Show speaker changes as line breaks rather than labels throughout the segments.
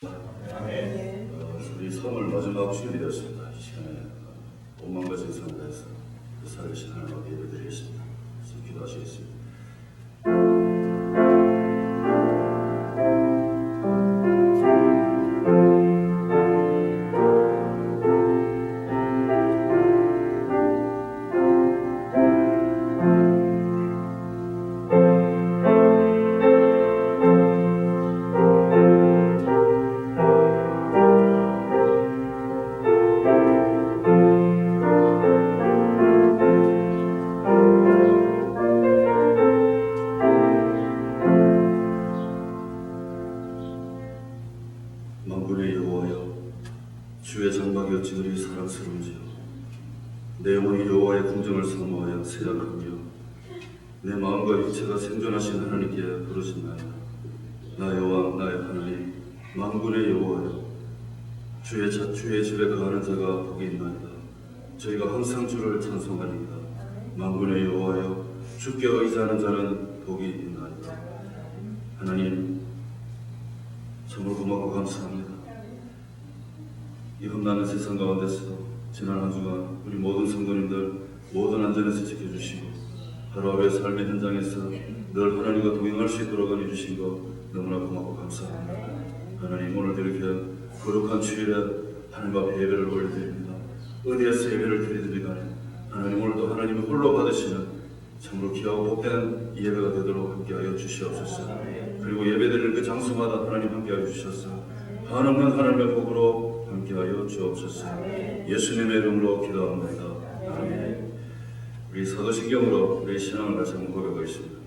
우리 3월 마지막 주일이 되었습니다. 이 시간에 온 마음과 정성을 다해서 살으신 하나님 앞에 예배드리겠습니다. 기도하시겠습니다. 만군의 여호와여, 주의 장막이 어찌 그리 사랑스러운지요. 내 영혼이 여호와의 궁정을 사모하여 생각하며 내 마음과 육체가 생존하신 하나님께 부르신나이다. 나 여호와 나의 하나님, 만군의 여호와여, 주의 집에 거하는 자가 복이 있나이다. 저희가 항상 주를 찬송하리이다. 만군의 여호와여, 주께 의지하는 자는 복이 있나이다. 하나님, 정말 고맙고 감사합니다. 이 험난한 세상 가운데서 지난 한 주간 우리 모든 성도님들 모든 안전에서 지켜주시고 하루하루의 삶의 현장에서 늘 하나님과 동행할 수 있도록 해주신 것 너무나 고맙고 감사합니다. 하나님, 오늘도 이렇게 거룩한 주일에 하나님 앞에 예배를 올려드립니다. 어디에서 예배를 드리든지 간에 하나님, 오늘도 하나님이 홀로 받으시는 참으로 귀하고 복된 예배가 되도록 함께하여 주시옵소서. 그리고 예배드리는 그 장소마다 하나님 함께하여 주셔서 한없는 하나님의 복으로 함께하여 주옵소서. 예수님의 이름으로 기도합니다. 아멘. 우리 사도신경으로 우리 신앙을 다시 한번 고백하겠습니다.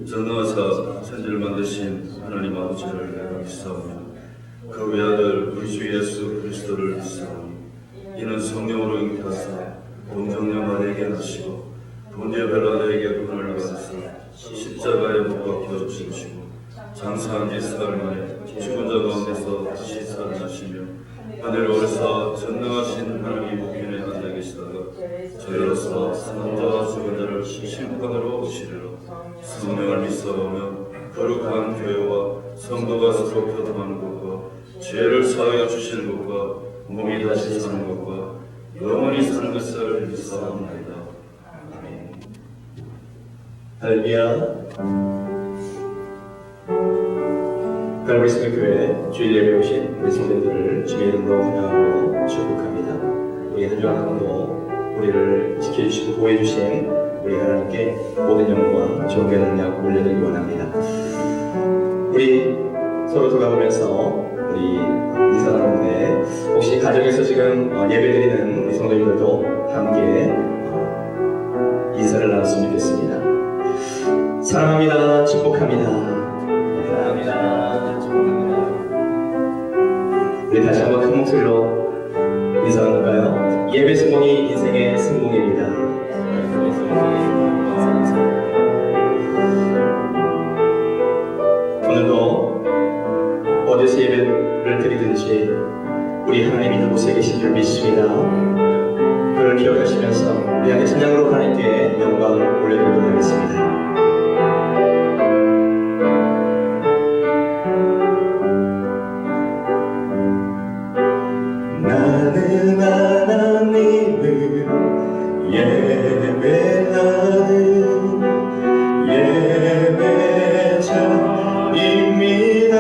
전능하사 천지를 만드신 하나님 아버지를 내가 믿사오며 그 외아들 우리 주 예수 그리스도를 믿사오니 이는 성령으로 잉태하사 동정녀 마리아에게 나시고 본디오 벨라드에게 고난을 받으사 십자가에 못 박혀 죽으시고 장사한 지 사흘 만에 죽은 자 가운데서 다시 살아나시며 하늘에 오르사 전능하신 하나님 우편에 앉아 계시다가 저희로서 사는 자와 죽은 자를 심판으로 오시리라. 성령을 믿사오며 거룩한 교회와 성도가 서로 교통하는 것과 죄를 사하여 주시는 것과 몸이 다시 사는 것과 영원히 사는 것을 믿사옵나이다. 아멘.
할렐루야. 갈보리 성교회 주일 예배 오신 우리 성도들을 주의 이름으로 환영하고 축복합니다. 우리 한 주간 하루도 우리를 지켜주시고 보호해주신 우리 하나님께 모든 영광과 존귀와 능력 올려드리기 원합니다. 우리 서로 돌아보면서 우리 인사 나누는데 혹시 가정에서 지금 예배드리는 우리 성도님들도 함께 인사를 나눴으면 좋겠습니다. 사랑합니다. 축복합니다. 사랑합니다. 축복합니다. 우리 다시 한번 큰 목소리로 인사할까요? 예배 성공이 인생의 성공입니다. 오늘도 어디서 예배를 드리든지 우리 하나님이 이곳에 계신 줄 믿습니다. 그를 기억하시면서 우리 함께 찬양으로 하나님께 영광을 올려드리도록 하겠습니다. 나는 하나님을 예배하는 예배자입니다.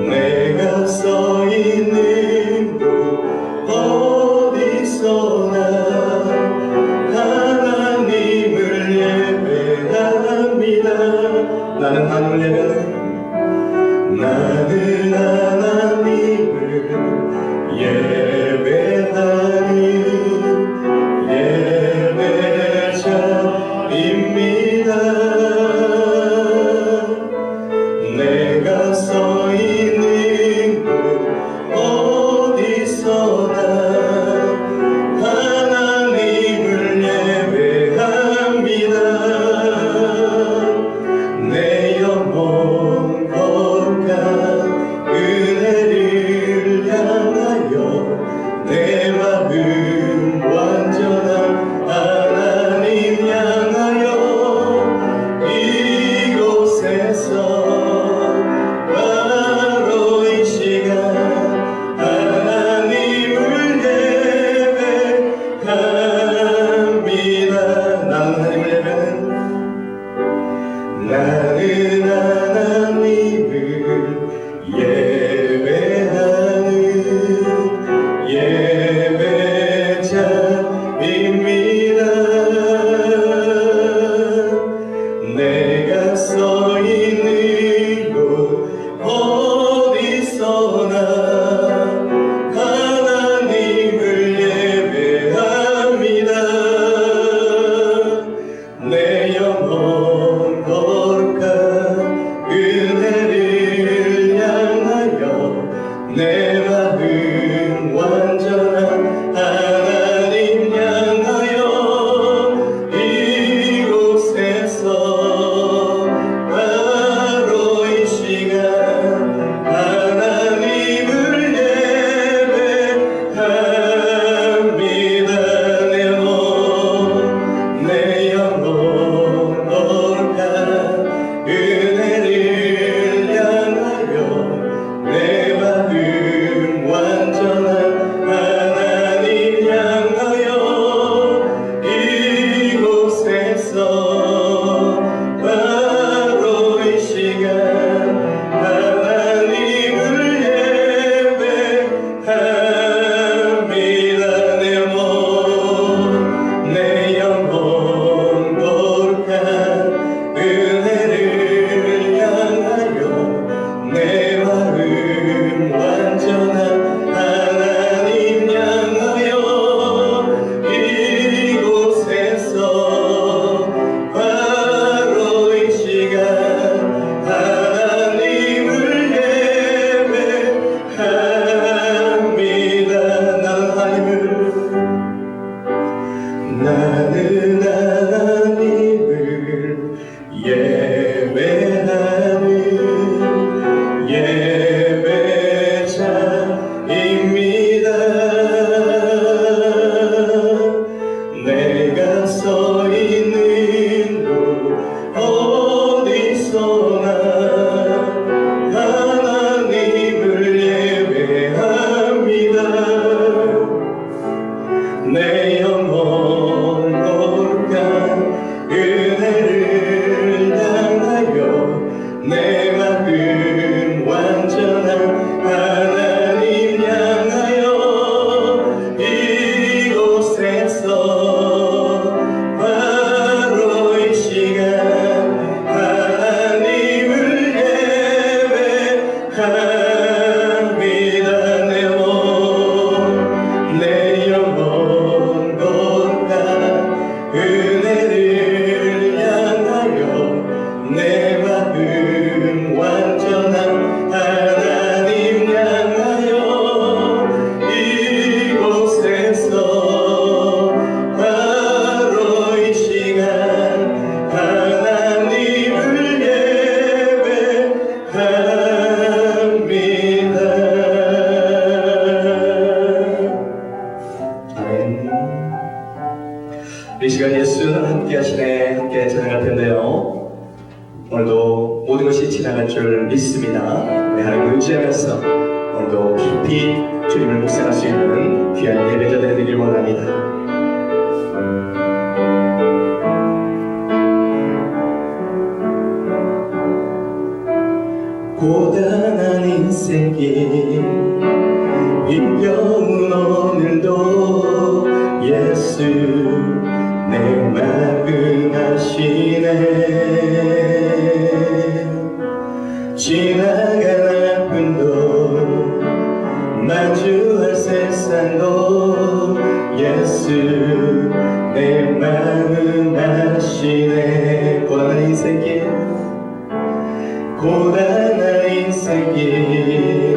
내가 서 있는 곳 어디서나 하나님을 예배합니다. 나는 하나님을 예배하는 나는 하나님을 예배하는 예배자입니다. 내가 서 있는 곳 어디서나 하나님을 예배합니다. 내 영혼 은혜를 향하여 마음 완전한 하나님 향하여 이곳에서 바로 이 시간 하나님을 예배합니다. 내 영혼 곧다 은혜를 향하여 내 마음 완전한 하나님 향하여 이곳에서 바로 이 시간 하나님을 예배합니다. 아멘. 이 시간 예수는 함께 하시네, 함께 찬양할 텐데요. 오늘도 모든 것이 지나갈 줄 믿습니다. 우리 하나님을 의지하면서 오늘도 깊이 주님을 묵상할 수 있는 귀한 예배자들이 되길 원합니다. 고단한 인생길 힘겨운 오늘도 예수 내 마음 아시네. 지나간 아픔도 마주할 세상도 예수 내 마음 아시네. 고단한 인생길 고단한 인생길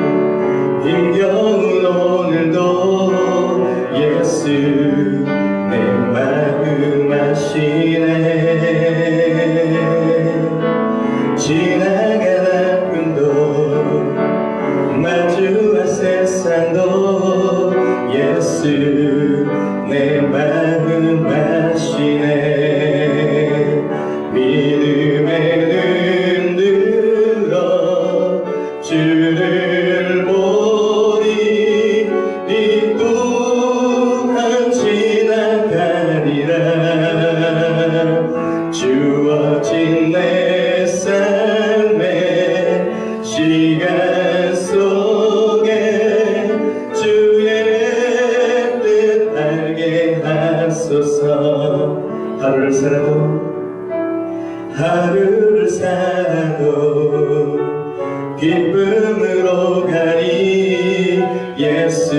힘겨운 오늘도 예수 내 마음 아시네. 지나간 아픔도 마주할 세상도 예수 내 마음 아시네. 믿음의 눈 들어 주를 보니 이 또한 지나가리라. 주어진 내 삶의 시간 속에 주의 뜻 알게 하소서. 하루를 살아도 기쁨으로 가리. 예수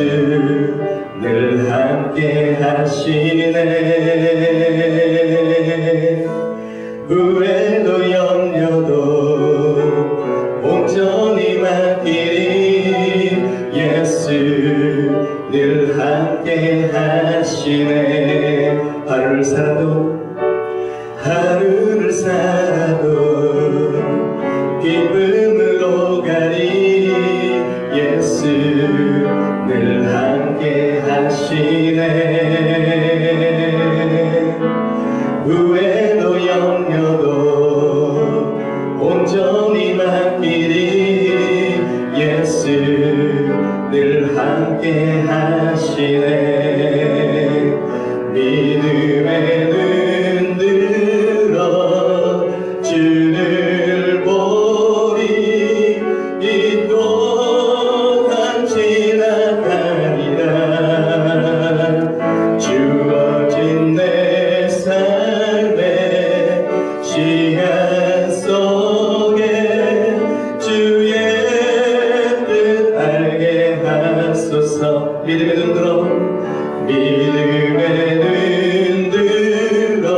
늘 함께 하시네. 후회도 염려도 온전히 맡기리. 예수 늘 함께 하시네. 하루를 살아도 기쁨으로 가리. 예수 늘 함께 하시네. 후회도 염려도 온전히 맡기리. 예수 늘 함께 하시네. 믿음의 눈 들어 주를 보리. 이 또한 지나가리라. 주어진 내 삶의 시간 속에 주의 뜻 알게 하소서. 믿음의 눈 들어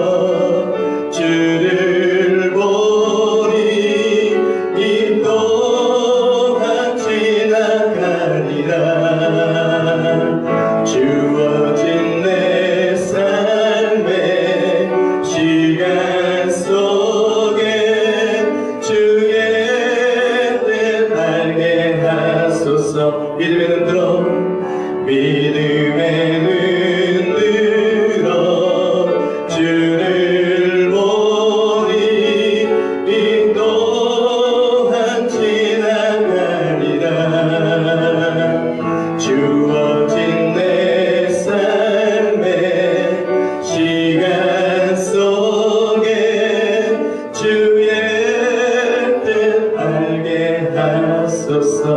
주를 보니 이 또한 지나가리라. 주어진 내 삶의 시간 속에 주의 뜻 알게 하소서. 믿음의 눈 들어 믿음의 눈 들어 주를 보니 이 또한 지나가리라. 주어진 내 삶의 시간 속에 주의 뜻 알게 하소서.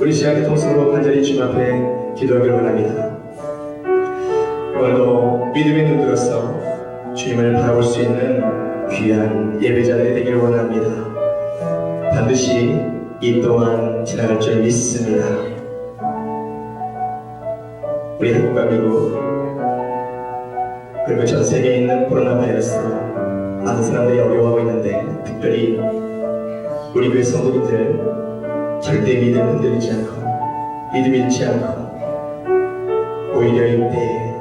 우리 시간 통성으로 간절히 주님 앞에 기도하기를 원합니다. 오늘도 믿음의 눈 들어서 주님을 바라볼 수 있는 귀한 예배자들이 되기를 원합니다. 반드시 이 또한 지나갈 줄 믿습니다. 우리 한국과 미국 그리고 전 세계에 있는 코로나 바이러스로 많은 사람들이 어려워하고 있는데, 특별히 우리 교회 성도님들 절대 믿음 흔들리지 않고 믿음 잃지 않고 오히려 이때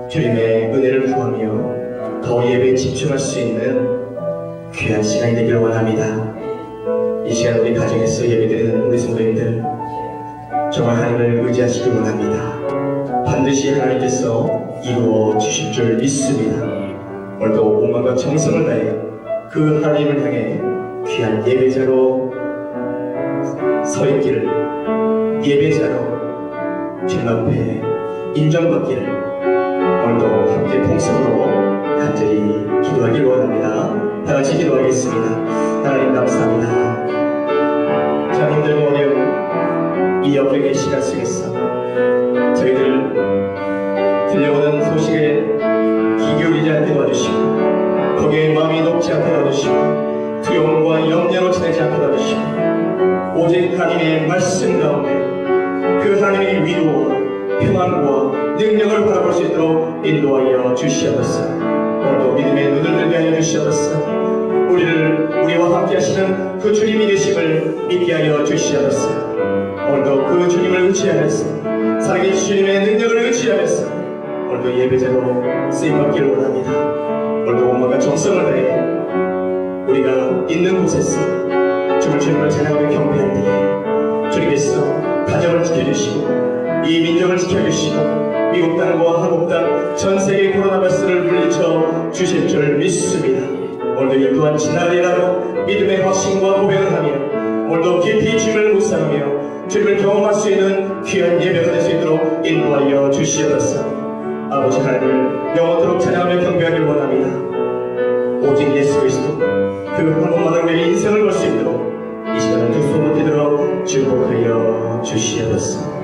주님의 은혜를 구하며 더 예배에 집중할 수 있는 귀한 시간이 되기를 원합니다. 이 시간 우리 가정에서 예배드리는 우리 성도님들 정말 하나님을 의지하시기 원합니다. 반드시 하나님께서 이루어 주실 줄 믿습니다. 오늘도 온마음과 정성을 다해 그 하나님을 향해 귀한 예배자로 서 있기를, 예배자로 주님 앞에 인정받기를 오늘도 함께 통성으로 간절히 기도하기를 원합니다. 다 같이 기도하겠습니다. 하나님 감사합니다. 참 힘들고 어려운 이 역경의 시간 속에서 저희들 들려오는 소식에 귀 기울이지 않게 도와주시고, 거기에 마음이 녹지 않게 도와주시고, 두려움과 염려로 지내지 않게 도와주시고, 오직 하나님의 말씀 가운데 그 하나님의 위로와 평안과 능력을 바라볼 수 있도록 인도하여 주시옵소서. 오늘도 믿음의 눈을 들게 하여 주시옵소서. 우리와 함께 하시는 그 주님이 계심을 믿게 하여 주시옵소서. 오늘도 그 주님을 의지하면서, 살아계신 주님의 능력을 의지하면서 오늘도 예배자로 쓰임받기를 원합니다. 오늘도 온마음과 정성을 다해 우리가 있는 곳에서 주님을 찬양하며 경배할 때에 주님께서 가정을 지켜주시고 이 민족을 지켜주시고 미국 땅과 한국 땅 전 세계 코로나 바이러스를 물리쳐 주실 줄 믿습니다. 오늘도 이 또한 지나리라고 믿음의 확신과 고백을 하며 오늘도 깊이 주님을 묵상하며 주님을 경험할 수 있는 귀한 예배가 될 수 있도록 인도하여 주시옵소서. 아버지 하나님을 영원토록 찬양하며 경배하기를 원합니다. 오직 예수 그리스도 그 한 번만을 우리의 인생을 걸 수 있도록 이 시간을 두 손을 들어 축복하여 주시옵소서.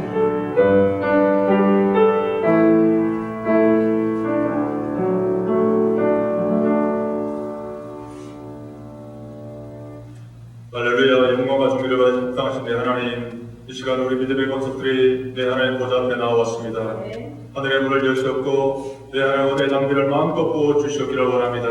할렐루야. 영광과 존귀를 합당하신 내 하나님, 이 시간 우리 믿음의 권속들이 내 하나님 보좌 앞에 나왔습니다. 하늘의 문을 여셨고 내 하나님 오늘의 낭비를 마음껏 부어주시기를 원합니다.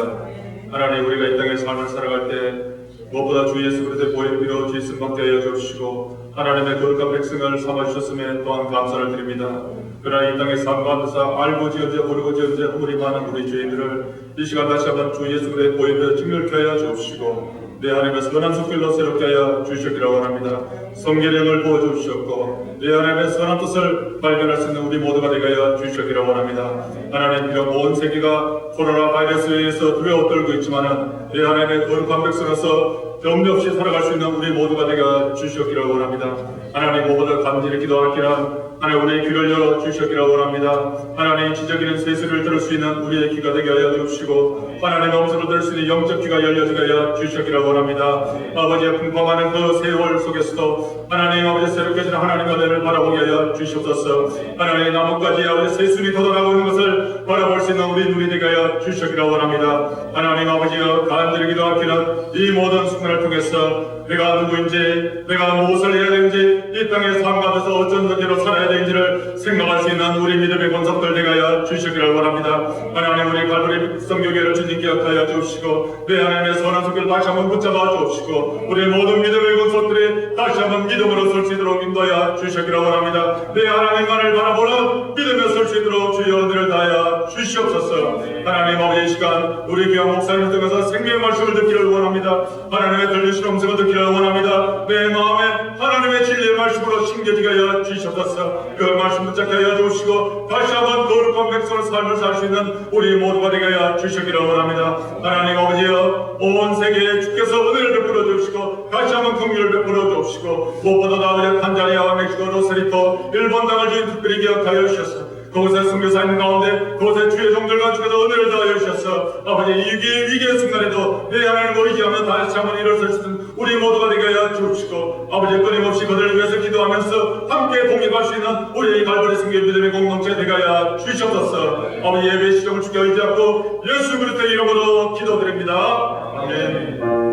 하나님, 우리가 이 땅의 삶을 살아갈 때 무엇보다 주 예수 그리스도의 보혈을 빌어 주 예수 받게 하여 주시고 하나님의 거룩한 백성을 삼아주셨음에 또한 감사를 드립니다. 그러나 이 땅의 삶 가운데서 알고 지어져 모르고 지어져 우리 많은 우리 죄인들을 이 시간 다시 한번 주 예수 그리스도의 보혈로 증명케 하여 주옵시고 내 하나님의 선한 속길로 새롭게 하여 주시기를 원합니다. 성결형을 부어주시옵고 내 하나님의 선한 뜻을 발견할 수 있는 우리 모두가 되게 하여 주시기를 원합니다. 하나님, 비록 온 세계가 코로나 바이러스에 의해서 두려워 떨고 있지만 내 하나님의 거룩한 백성으로서 염려 없이 살아갈 수 있는 우리 모두가 되게 하여 주시기를 원합니다. 하나님, 무엇보다 간절히 기도하기란 하나님 우리의 귀를 열어 주시기를 원합니다. 하나님, 지저귀는 세수를 들을 수 있는 우리의 귀가 되게 하여 주시고 하나님의 음성을 들을 수 있는 영적 귀가 열려지게 하여 주시기를 원합니다. 아버지의 풍성하는 그 세월 속에서도 하나님 아버지 새롭게 하나님의 은혜를 바라보게 하여 주시옵소서. 하나님, 나뭇가지 아버지 새순이 돋아나고 있는 것을 바라볼 수 있는 우리 눈이 되게 하여 주시기를 원합니다. 하나님 아버지여, 간절히 기도하기는 이 모든 순간을 통해서 내가 누구인지, 내가 무엇을 해야 되는지, 이 땅의 삶 가운데서 어쩐 존재로 살아야 되는지를 생각할 수 있는 우리 믿음의 권속들 되게 하여 주시기를 원합니다. 하나님, 우리 갈보리 성교회를 주님 기억하여 주시고 내 하나님의 선한 속을 다시 한번 붙잡아 주시고 우리 모든 믿음의 권속들이 다시 한번 믿음으로 설 수 있도록 인도하여 주시기를 원합니다. 내 하나님만을 바라보는 믿음에 설 수 있도록 주여 은혜를 다하여 주시옵소서. 하나님 아버지, 이 시간 우리 귀한 목사님을 통해서 생명의 말씀을 듣기를 원합니다. 하나님의 들리신 음성을 듣기를 원합니다. 내 마음에 하나님의 진리의 말씀으로 심겨지게 하여 주시옵소서. 그 말씀 붙잡게 하여 주시고 다시 한번 거룩한 백성의 삶을 살 수 있는 우리 모두가 되게 하여 주시기를 원합니다. 하나님 아버지여, 온 세계에 주께서 은혜를 베풀어 주시고 다시 한번 긍휼을 베풀어 주시고 무엇보다 아버지 탄자니아와 멕시코, 로스리토, 일본 땅을 주인 특별히 기억하여 주셔서 그곳에 숨겨서 있는 가운데 그곳에 주의 종들과 주께서 은혜를 더하여 주셔서 아버지 위기의 순간에도 내 하나님을 의지하며 다시 한번 일어설 수 있는 우리 모두가 되게 하여 주옵시고 아버지 끊임없이 그들을 위해서 기도하면서 함께 독립할 수 있는 우리의 갈보리 성교 믿음의 공동체 되게 하여 주시옵소서. 아버지 예배 시정을 주께 의지하고 예수 그리스도의 이름으로 기도드립니다. 아멘.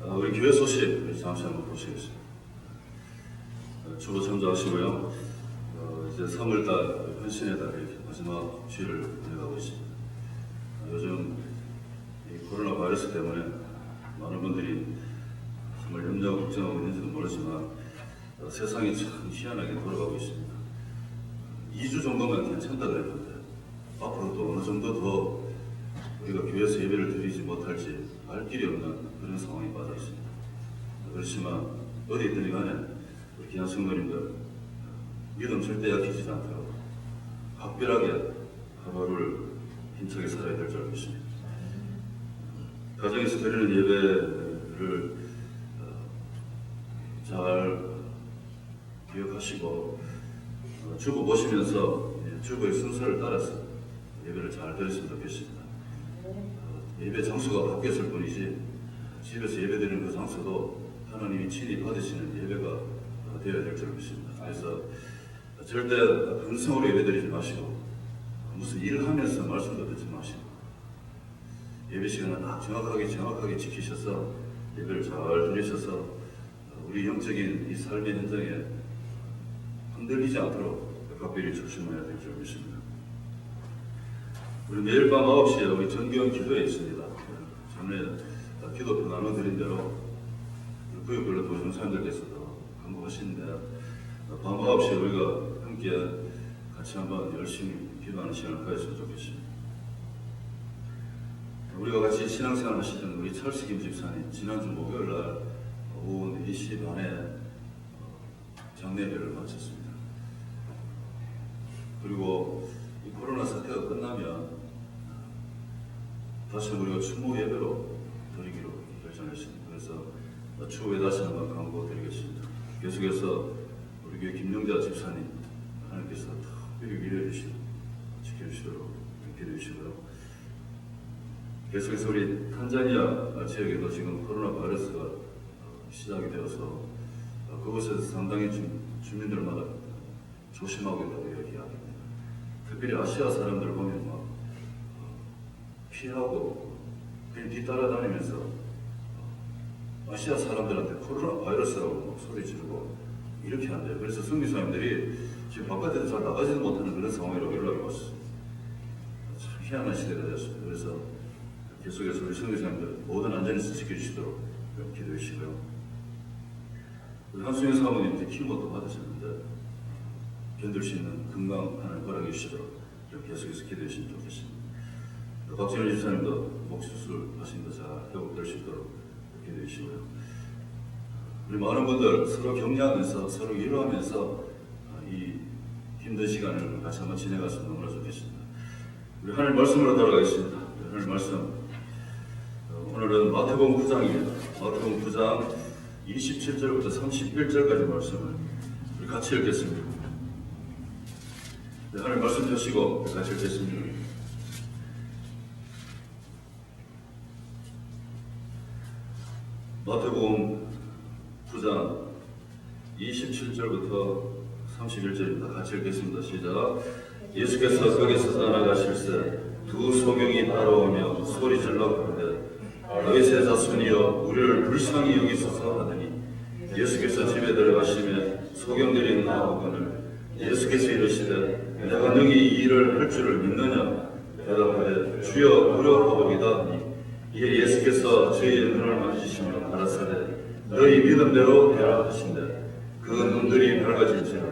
우리 교회 소식 잠시 한번 보시겠습니다. 주로 참조하시고요. 이제 3월달 헌신의 달이 마지막 주일을 보내가고 있습니다. 요즘 이 코로나 바이러스 때문에 많은 분들이 정말 염려하고 걱정하고 있는지도 모르지만 세상이 참 희한하게 돌아가고 있습니다. 2주 정도면 괜찮다고 했는데 앞으로 또 어느 정도 더 우리가 교회에서 예배를 드리지 못할지 알 길이 없는 그런 상황이 빠져 있습니다. 그렇지만 어디 있든지 간에 우리 귀한 성도님들 믿음 절대 약해지지 않도록 각별하게 하루를 힘차게 살아야 될 줄 알고 있습니다. 가정에서 드리는 예배를 잘 기억하시고 주보 보시면서 주보의 순서를 따라서 예배를 잘 드렸으면 좋겠습니다. 예배 장소가 바뀌었을 뿐이지 집에서 예배드리는 그 장소도 하나님이 친히 받으시는 예배가 되어야 될 줄 믿습니다. 그래서 절대 근성으로 예배드리지 마시고 무슨 일을 하면서 말씀도 듣지 마시고 예배 시간을 딱 정확하게 지키셔서 예배를 잘 드리셔서 우리 영적인 이 삶의 현장에 흔들리지 않도록 각별히 조심해야 될 줄 믿습니다. 우리 매일 밤 9시에 우리 전교원 기도회 있습니다. 전에 기도표 나눠드린 대로 구역별로 도전사님들께서도 간구하시는데 밤 9시에 우리가 함께 같이 한번 열심히 기도하는 시간을 가졌으면 좋겠습니다. 우리가 같이 신앙생활 하시던 우리 찰스 김 집사님 지난주 목요일날 오후 4시 반에 장례회를 마쳤습니다. 그리고 이 코로나 사태가 끝나면 다시 우리가 추모 예배로 드리기로 결정했습니다. 그래서 추후에 다시 한번 강구드리겠습니다. 계속해서 우리 교회 김영자 집사님 하나님께서 특별히 위로해 주시고 지켜주시도록 기도해 주시고요. 계속해서 우리 탄자니아 지역에도 지금 코로나 바이러스가 시작이 되어서 그곳에서 상당히 주민들마다 조심하고 있다고 이야기합니다. 특별히 아시아 사람들을 보면 막 피하고 그냥 뒤따라다니면서 아시아 사람들한테 코로나 바이러스라고 막 소리 지르고 이렇게 한대요. 그래서 성교사님들이 지금 바깥에도 잘 나가지도 못하는 그런 상황이라고 연락이 왔어요. 참 희한한 시대가 되었습니다. 그래서 계속해서 우리 성교사님들 모든 안전에서 지켜주시도록 기도해 주시고요. 우리 한수영 사모님한테 키모도 받으셨는데 견딜 수 있는 건강 하나님 허락해 주시도록 계속해서 기도해 주시면 좋겠습니다. 박진원 집사님도 목 수술 하신 거 잘 회복될 수 있도록 기도해 주시고요. 우리 많은 분들 서로 격려하면서 서로 위로하면서 이 힘든 시간을 같이 한번 지내갔으면 너무나 좋겠습니다. 우리 하나님 말씀으로 돌아가겠습니다. 하나님 말씀 오늘은 마태복음 9장입니다. 마태복음 9장 27절부터 31절까지 말씀을 우리 같이 읽겠습니다. 하나님 말씀 펴시고 같이 읽겠습니다. 마태복음 9장 27절부터 31절입니다. 같이 읽겠습니다. 시작. 예수께서 거기서 떠나가실새 두 소경이 따라오며 소리질러 가로되 다윗의 자손이여 우리를 불쌍히 여기소서 하더니 예수께서 집에 들어가시며 소경들이 나오거늘 예수께서 이르시되 내가 능히 이 일을 할 줄을 믿느냐 대답하되 주여 두려워하오이다 하니 이에 예수께서 저희의 눈을 만지시며 가라사대 너희 믿음대로 되라 하신대 그 눈들이 밝아질지라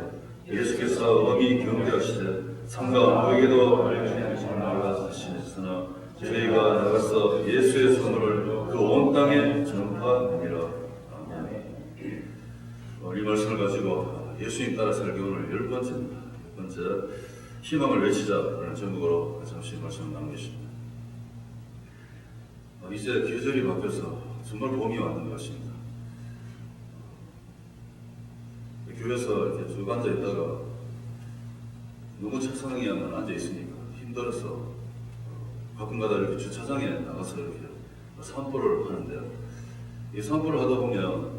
예수께서 엄히 경배하시되 삼가 누구에게도 알려주지 말라 하시니라. 저희가 나가서 예수의 소문을 그 온 땅에 전파하니라. 아멘. 이 말씀을 가지고 예수님 따라 살기 오늘 10번째입니다. 10번째, 희망을 외치자라는 제목으로 잠시 말씀을 나누겠습니다. 이제 계절이 바뀌어서 정말 봄이 왔는 것 같습니다. 교회에서 이렇게 쭉 앉아 있다가 너무 책상에만 앉아 있으니까 힘들어서 가끔가다 이렇게 주차장에 나가서 이렇게 산보를 하는데요. 이 산보를 하다 보면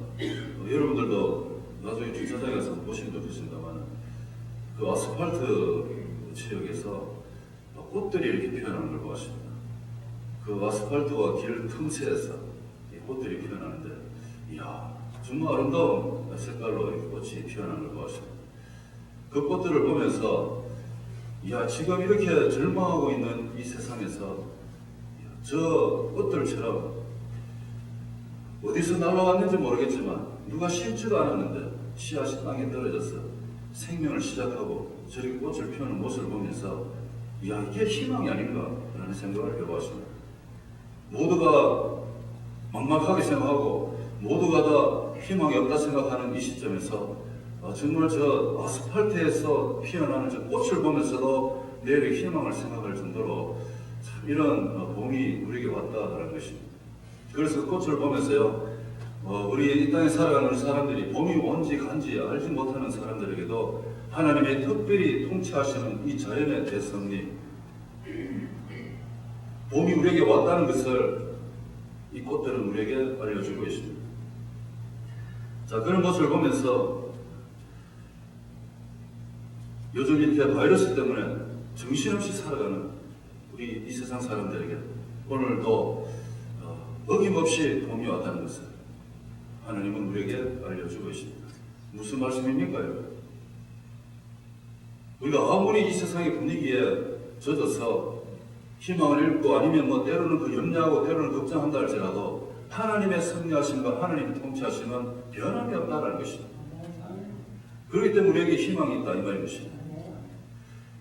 여러분들도 나중에 주차장에 가서 보시면 좋겠습니다만 그 아스팔트 지역에서 꽃들이 이렇게 피어나는 걸 보았습니다. 그 아스팔트와 길 틈새에서 이 꽃들이 피어나는데 이야 정말 아름다운 색깔로 이렇게 꽃이 피어나는 걸 보았습니다. 그 꽃들을 보면서 이야 지금 이렇게 절망하고 있는 이 세상에서 저 꽃들처럼 어디서 날아왔는지 모르겠지만 누가 심지도 않았는데 씨앗이 땅에 떨어져서 생명을 시작하고 저렇게 꽃을 피우는 모습을 보면서 이야 이게 희망이 아닌가 라는 생각을 해보았습니다. 모두가 막막하게 생각하고 모두가 다 희망이 없다 생각하는 이 시점에서 정말 저 아스팔트에서 피어나는 저 꽃을 보면서도 내일의 희망을 생각할 정도로 참 이런 봄이 우리에게 왔다라는 것입니다. 그래서 그 꽃을 보면서요, 우리 이 땅에 살아가는 사람들이 봄이 뭔지 간지 알지 못하는 사람들에게도 하나님의 특별히 통치하시는 이 자연의 대성리, 봄이 우리에게 왔다는 것을 이 꽃들은 우리에게 알려주고 있습니다. 자, 그런 모습을 보면서 요즘 이렇게 바이러스 때문에 정신없이 살아가는 우리 이 세상 사람들에게 오늘도 어김없이 봄이 왔다는 것을 하나님은 우리에게 알려주고 있습니다. 무슨 말씀입니까, 여러분? 우리가 아무리 이 세상의 분위기에 젖어서 희망을 잃고 아니면 때로는 그 염려하고 때로는 걱정한다 할지라도 하나님의 섭리하심과 하나님의 통치하심은 변함이 없다는 것입니다. 그렇기 때문에 우리에게 희망이 있다 이 말인 것입니다.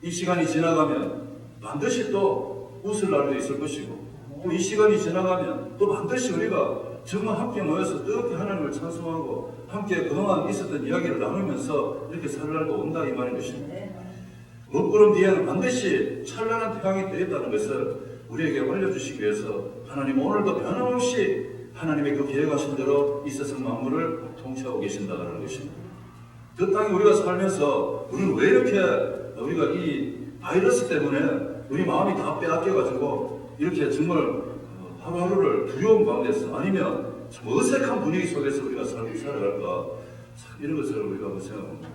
이 시간이 지나가면 반드시 또 웃을 날도 있을 것이고 또 이 시간이 지나가면 또 반드시 우리가 정말 함께 모여서 뜨겁게 하나님을 찬송하고 함께 그동안 있었던 이야기를 나누면서 이렇게 살 날도 온다 이 말인 것입니다. 먹구름 뒤에는 반드시 찬란한 태양이 떠 있다는 것을 우리에게 알려주시기 위해서 하나님 오늘도 변함없이 하나님의 그 계획하신 대로 이 세상 만물을 통치하고 계신다는 것입니다. 그 땅에 우리가 살면서 우리는 왜 이렇게 우리가 이 바이러스 때문에 우리 마음이 다 빼앗겨가지고 이렇게 정말 하루하루를 두려움 가운데서 아니면 참 어색한 분위기 속에서 우리가 살아갈까 참 이런 것을 우리가 한번 생각합니다.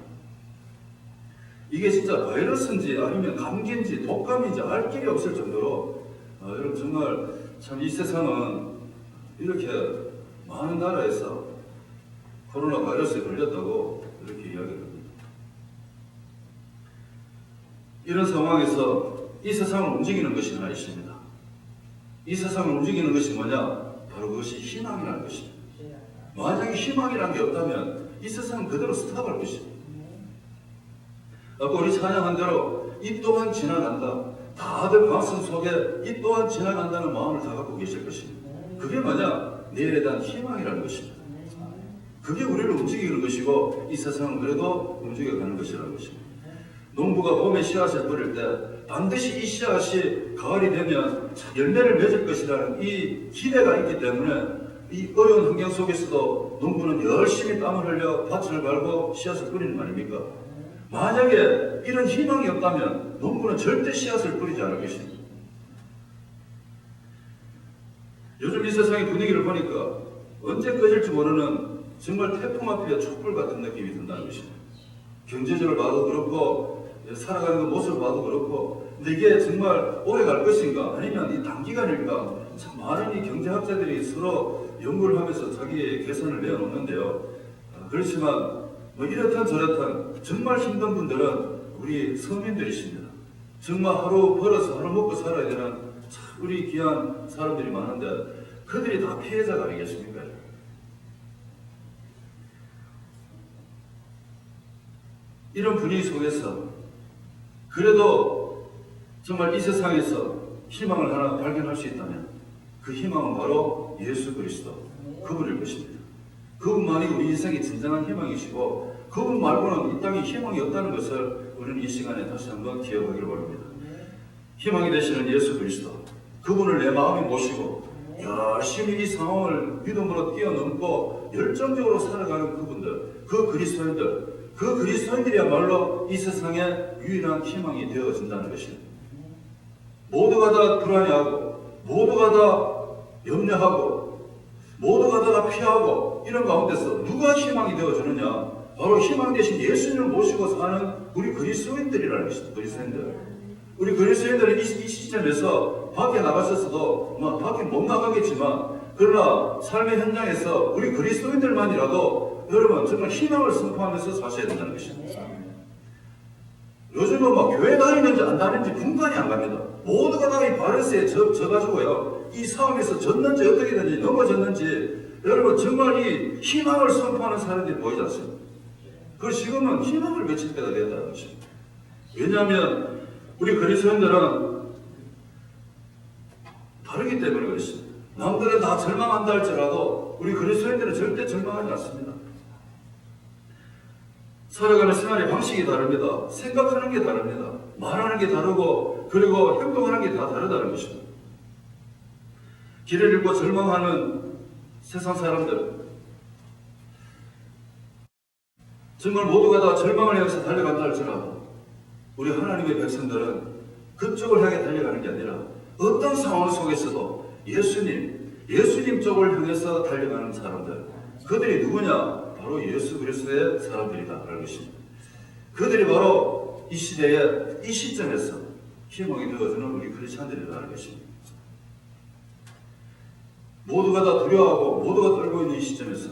이게 진짜 바이러스인지 아니면 감기인지 독감인지 알 길이 없을 정도로 여러분 정말 참 이 세상은 이렇게 많은 나라에서 코로나 바이러스에 걸렸다고 이렇게 이야기합니다. 이런 상황에서 이 세상을 움직이는 것이 하나 있습니다. 이 세상을 움직이는 것이 뭐냐? 바로 그것이 희망이라는 것입니다. 만약에 희망이라는 게 없다면 이 세상은 그대로 스탑할 것입니다. 아까 우리 찬양한 대로 이 또한 지나간다. 다들 가슴 속에 이 또한 지나간다는 마음을 다 갖고 계실 것입니다. 그게 뭐냐? 내일에 대한 희망이라는 것입니다. 그게 우리를 움직이는 것이고 이 세상은 그래도 움직여가는 것이라는 것입니다. 농부가 봄에 씨앗을 뿌릴 때 반드시 이 씨앗이 가을이 되면 열매를 맺을 것이라는 이 기대가 있기 때문에 이 어려운 환경 속에서도 농부는 열심히 땀을 흘려 밭을 갈고 씨앗을 뿌리는 거 아닙니까? 만약에 이런 희망이 없다면 농부는 절대 씨앗을 뿌리지 않을 것입니다. 요즘 이 세상의 분위기를 보니까 언제 꺼질지 모르는 정말 태풍 앞에 촛불 같은 느낌이 든다는 것입니다. 경제적으로 봐도 그렇고 살아가는 그 모습을 봐도 그렇고 근데 이게 정말 오래 갈 것인가 아니면 이 단기간일까 참 많은 이 경제학자들이 서로 연구를 하면서 자기의 계산을 내어놓는데요. 그렇지만 이렇든 저렇든 정말 힘든 분들은 우리 서민들이십니다. 정말 하루 벌어서 하루 먹고 살아야 되는 참 우리 귀한 사람들이 많은데 그들이 다 피해자가 아니겠습니까? 이런 분위기 속에서 그래도 정말 이 세상에서 희망을 하나 발견할 수 있다면 그 희망은 바로 예수 그리스도 그분일 것입니다. 그분만이 우리 인생의 진정한 희망이시고 그분 말고는 이 땅에 희망이 없다는 것을 우리는 이 시간에 다시 한번 기억하기를 바랍니다. 희망이 되시는 예수 그리스도 그분을 내 마음에 모시고 열심히 이 상황을 믿음으로 뛰어넘고 열정적으로 살아가는 그분들, 그 그리스도인들이야말로 이 세상의 유일한 희망이 되어진다는 것입니다. 모두가 다 불안해하고 모두가 다 염려하고 모두가 다 피하고 이런 가운데서 누가 희망이 되어주느냐? 바로 희망 대신 예수님을 모시고 사는 우리 그리스도인들이라는 것입니다. 우리 그리스도인들은 이 시점에서 밖에 나갔었어도 밖에 못 나가겠지만 그러나 삶의 현장에서 우리 그리스도인들만이라도 여러분 정말 희망을 선포하면서 사셔야 된다는 것입니다. 요즘은 교회 다니는지 안 다니는지 분간이 안 갑니다. 모두가 다 이 바르스에 져가지고요. 이 싸움에서 졌는지 어떻게 됐는지 넘어졌는지 여러분 정말 이 희망을 선포하는 사람들이 보이지 않습니까? 그 지금은 희망을 외칠 때가 되었다는 것입니다. 왜냐하면 우리 그리스도인들은 다르기 때문에 그렇습니다. 남들은 다 절망한다 할지라도 우리 그리스도인들은 절대 절망하지 않습니다. 살아가는 생활의 방식이 다릅니다. 생각하는 게 다릅니다. 말하는 게 다르고 그리고 행동하는 게 다 다르다는 것입니다. 길을 잃고 절망하는 세상 사람들 정말 모두가 다 절망을 향해서 달려간다 할지라도 우리 하나님의 백성들은 그쪽을 향해 달려가는 게 아니라 어떤 상황 속에서도 예수님 쪽을 향해서 달려가는 사람들 그들이 누구냐? 바로 예수 그리스도의 사람들이다라는 것입니다. 그들이 바로 이 시대에 이 시점에서 희망이 되어주는 우리 크리스찬들이라는 것입니다. 모두가 다 두려워하고 모두가 떨고 있는 이 시점에서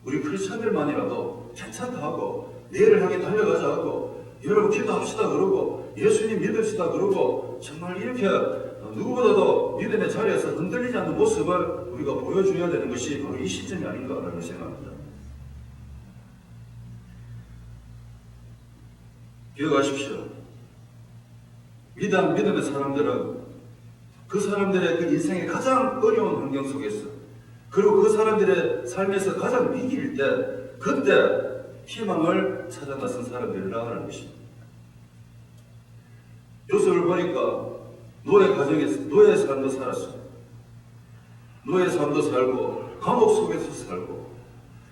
우리 크리스찬들만이라도 괜찮다 하고 내일을 향해 달려가자 하고 여러분 기도합시다 그러고 예수님 믿읍시다 그러고 정말 이렇게 누구보다도 믿음의 자리에서 흔들리지 않는 모습을 우리가 보여줘야 되는 것이 바로 이 시점이 아닌가라는 생각합니다. 기억하십시오. 믿음의 사람들은 그 사람들의 그 인생의 가장 어려운 환경 속에서 그리고 그 사람들의 삶에서 가장 위기일 때 그때 희망을 찾아 나선 사람들이라는 것입니다. 요셉을 보니까 노예 가정에서 노예 삶도 살았어요. 노예 삶도 살고 감옥 속에서 살고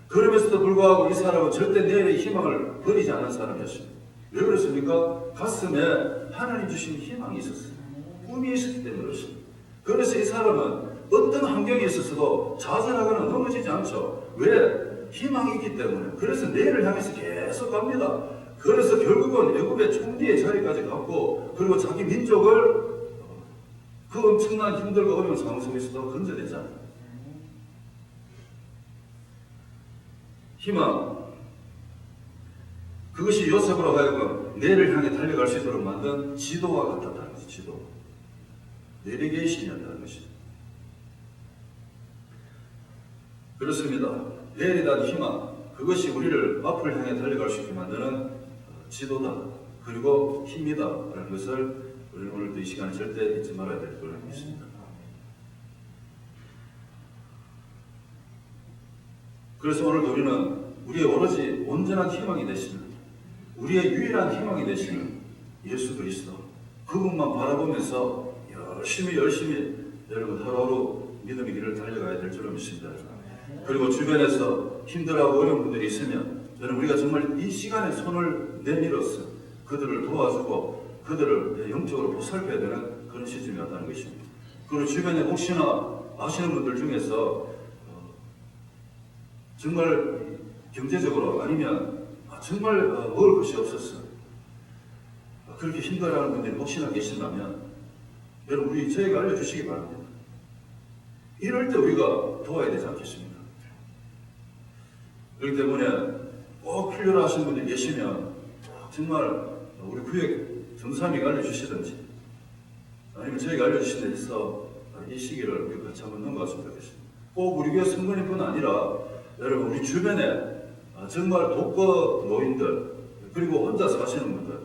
그러면서도 불구하고 이 사람은 절대 내일의 희망을 버리지 않은 사람이었습니다. 왜 그렇습니까? 가슴에 하나님 주신 희망이 있었어요. 꿈이 있었기 때문에 그렇습니다. 그래서 이 사람은 어떤 환경에 있어서도 좌절하거나 넘어지지 않죠. 왜? 희망이 있기 때문에. 그래서 내일을 향해서 계속 갑니다. 그래서 결국은 애굽의 총리의 자리까지 갔고 그리고 자기 민족을 그 엄청난 힘들고 어려운 상황 속에서도 건져내잖아요. 희망. 그것이 요셉으로 하여금 내일을 향해 달려갈 수 있도록 만든 지도와 같았다는 것이 지도. 내비게이션이었다는 것입니다. 그렇습니다. 내일에 대한 희망. 그것이 우리를 앞을 향해 달려갈 수 있게 만드는 지도다. 그리고 힘이다. 라는 것을 우리는 오늘도 이 시간에 절대 잊지 말아야 될 거라는 것입니다. 그래서 오늘도 우리는 우리의 오로지 온전한 희망이 되시는 우리의 유일한 희망이 되시는 예수 그리스도 그분만 바라보면서 열심히 여러분 하루하루 믿음의 길을 달려가야 될 줄로 믿습니다. 그리고 주변에서 힘들어하고 어려운 분들이 있으면 저는 우리가 정말 이 시간에 손을 내밀어서 그들을 도와주고 그들을 영적으로 보살펴야 되는 그런 시점이 왔다는 것입니다. 그리고 주변에 혹시나 아시는 분들 중에서 정말 경제적으로 아니면 정말 먹을 것이 없었어 그렇게 힘들어하는 분들이 혹시나 계신다면 여러분 우리 저에게 알려주시기 바랍니다. 이럴 때 우리가 도와야 되지 않겠습니까? 그렇기 때문에 꼭 필요로 하시는 분들이 계시면 정말 우리 구역 전사님이 알려주시든지 아니면 저희가 알려주신 데 있어 이 시기를 우리 같이 한번 넘어갔으면 좋겠습니다. 꼭 우리 교회 성도님뿐 아니라 여러분 우리 주변에 정말 독거 노인들 그리고 혼자 사시는 분들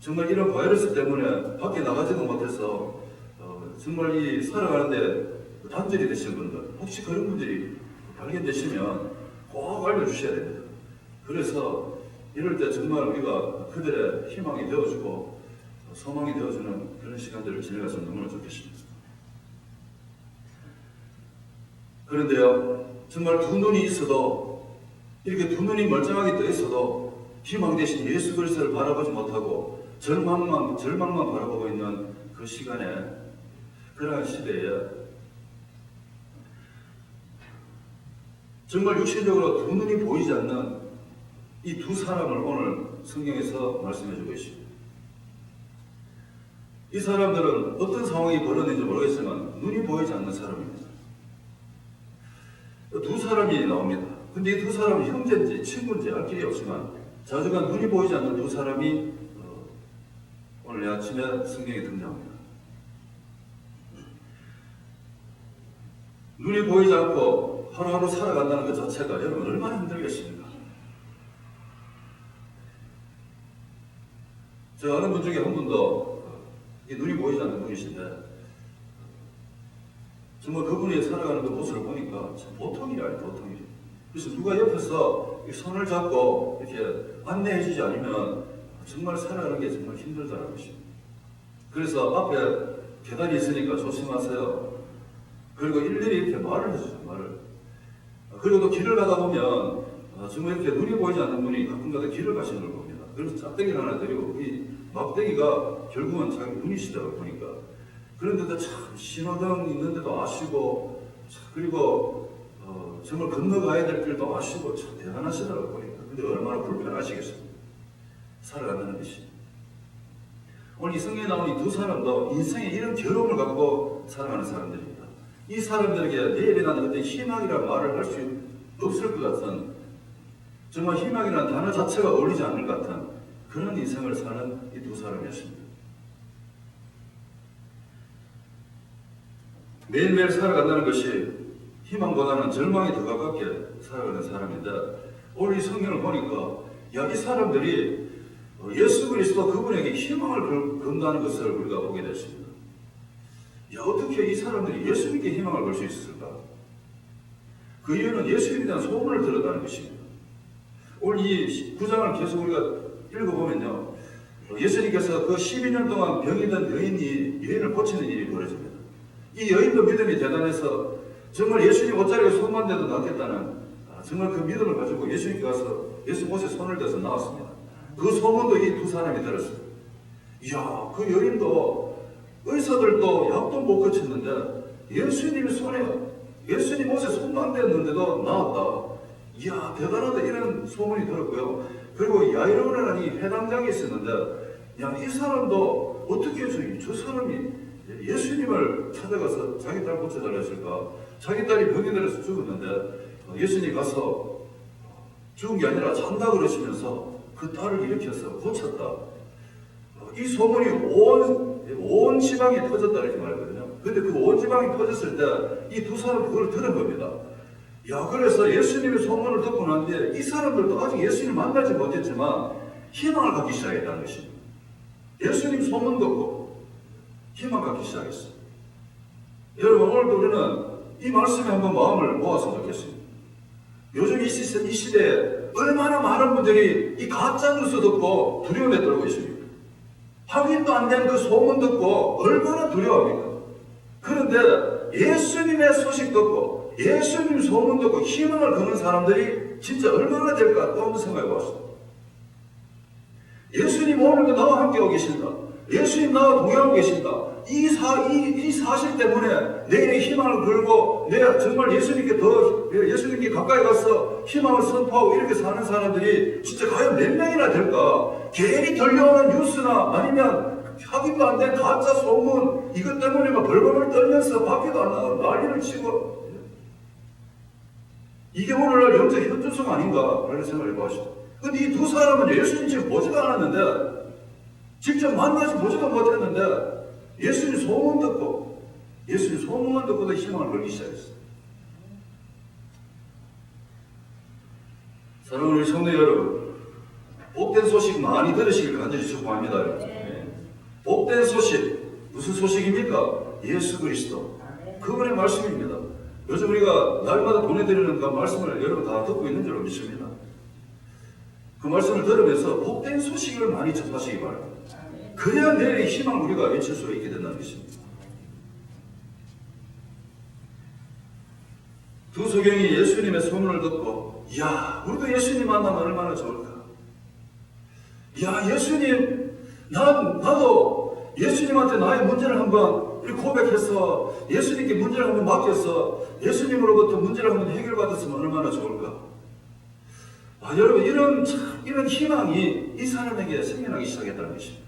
정말 이런 바이러스 때문에 밖에 나가지도 못해서 정말 이 살아가는데 단절이 되신 분들, 혹시 그런 분들이 발견되시면 꼭 알려주셔야 됩니다. 그래서 이럴 때 정말 우리가 그들의 희망이 되어주고 소망이 되어주는 그런 시간들을 지내가서 너무나 좋겠습니다. 그런데요, 정말 두 눈이 있어도, 이렇게 두 눈이 멀쩡하게 떠 있어도 희망 대신 예수 그리스도를 바라보지 못하고 절망만 바라보고 있는 그 시간에, 그러한 시대에 정말 육신적으로 두 눈이 보이지 않는 이 두 사람을 오늘 성경에서 말씀해 주고 있습니다. 이 사람들은 어떤 상황이 벌어졌는지 모르겠지만 눈이 보이지 않는 사람입니다. 두 사람이 나옵니다. 근데 이 두 사람은 형제인지 친구인지 알 길이 없지만 자주간 눈이 보이지 않는 두 사람이 오늘 아침에 성경에 등장합니다. 눈이 보이지 않고 하루하루 살아간다는 것 자체가 여러분 얼마나 힘들겠습니까? 제가 아는 분 중에 한 분도 눈이 보이지 않는 분이신데 정말 그분이 살아가는 그 모습을 보니까 참 보통 일이 아니에요, 보통 일이. 그래서 누가 옆에서 손을 잡고 이렇게 안내해 주지 않으면 정말 살아가는 게 정말 힘들다는 것입니다. 그래서 앞에 계단이 있으니까 조심하세요. 그리고 일일이 이렇게 말을 해주죠, 말을. 그리고 또 길을 가다 보면 정말 이렇게 눈이 보이지 않는 분이 가끔가다 길을 가시는 걸 봅니다. 그래서 짝대기를 하나 드리고 이 막대기가 결국은 자기 눈이시더라고요, 보니까. 그런데도 참 신호등 있는데도 아시고, 그리고 정말 건너가야 될 길도 아시고 참 대단하시더라고요, 보니까. 근데 얼마나 불편하시겠습니까? 살아간다는 것이. 오늘 이 성경에 나오는 이 두 사람도 인생에 이런 결함을 갖고 살아가는 사람들입니다. 이 사람들에게 내일에 나는 어떤 희망이라는 말을 할 수 없을 것 같은, 정말 희망이라는 단어 자체가 어울리지 않을 것 같은 그런 인생을 사는 이 두 사람이었습니다. 매일매일 살아간다는 것이 희망보다는 절망이 더 가깝게 살아가는 사람인데, 오늘 이 성경을 보니까 이 사람들이 예수 그리스도 그분에게 희망을 건다는 것을 우리가 보게 됐습니다. 어떻게 이 사람들이 예수님께 희망을 걸 수 있었을까? 그 이유는 예수님에 대한 소문을 들었다는 것입니다. 오늘 이 9장을 계속 우리가 읽어보면요, 예수님께서 그 12년 동안 병이던 여인을 고치는 일이 벌어집니다. 이 여인도 믿음이 대단해서 정말 예수님 옷자리에 손만 대도 낫겠다는 정말 그 믿음을 가지고 예수님께 가서 예수 옷에 손을 대서 나왔습니다. 그 소문도 이 두 사람이 들었어요. 이야, 그 여인도 의사들도 약도 못 고쳤는데 예수님 옷에 손만 댔는데도 나았다. 이야, 대단하다, 이런 소문이 들었고요. 그리고 야이로라는 이 해당장이 있었는데, 이 사람도 어떻게 저 사람이 예수님을 찾아가서 자기 딸 고쳐달라 했을까? 자기 딸이 병이 들어서 죽었는데 예수님 가서 죽은 게 아니라 잔다 그러시면서 그 딸을 일으켜서 고쳤다. 이 소문이 온 지방에 터졌다 이렇게 말하거든요. 근데 그 온 지방이 터졌을 때 이 두 사람 그걸 들은 겁니다. 그래서 예수님의 소문을 듣고 난 뒤에 이 사람들도 아직 예수님을 만나지 못했지만 희망을 갖기 시작했다는 것입니다. 예수님 소문 듣고 희망 갖기 시작했어요. 여러분, 오늘도 우리는 이 말씀에 한번 마음을 모았으면 좋겠습니다. 요즘 이 시대에 얼마나 많은 분들이 이 가짜 뉴스 듣고 두려움에 떨고 있습니다. 확인도 안 된 그 소문 듣고 얼마나 두려워합니까? 그런데 예수님의 소식 듣고 예수님 소문 듣고 희망을 거는 사람들이 진짜 얼마나 될까 또 한번 생각해 보았습니다. 예수님 오늘도 나와 함께하고 계신다. 예수님 나와 동행하고 계신다. 이 사실 때문에 내일의 희망을 걸고 내가 정말 예수님께 가까이 가서 희망을 선포하고 이렇게 사는 사람들이 진짜 과연 몇 명이나 될까? 괜히 들려오는 뉴스나 아니면 확인도 안 된 가짜 소문, 이것 때문에 막 벌벌 떨면서 밖에도 안 나가고 난리를 치고, 이게 오늘날 영적 현존성 아닌가 라는 생각을 해보시죠. 근데 이 두 사람은 예수님 지금 보지도 않았는데, 직접 만나지 보지도 못했는데 예수님 소문 듣고, 예수님 소문만 듣고도 희망을 걸기 시작했어요. 사랑하는 우리 성도 여러분, 복된 소식 많이 들으시길 간절히 축복합니다. 복된 소식, 무슨 소식입니까? 예수 그리스도, 그분의 말씀입니다. 요즘 우리가 날마다 보내드리는 그 말씀을 여러분 다 듣고 있는 줄 믿습니다. 그 말씀을 들으면서 복된 소식을 많이 접하시기 바랍니다. 그래야 내일의 희망을 우리가 외칠 수 있게 된다는 것입니다. 두 소경이 예수님의 소문을 듣고, 이야, 우리도 예수님 만나면 얼마나 좋을까? 야, 예수님, 나도 예수님한테 나의 문제를 한번 고백해서 예수님께 문제를 한번 맡겨서 예수님으로부터 문제를 한번 해결받았으면 얼마나 좋을까? 아, 여러분, 이런 희망이 이 사람에게 생겨나기 시작했다는 것입니다.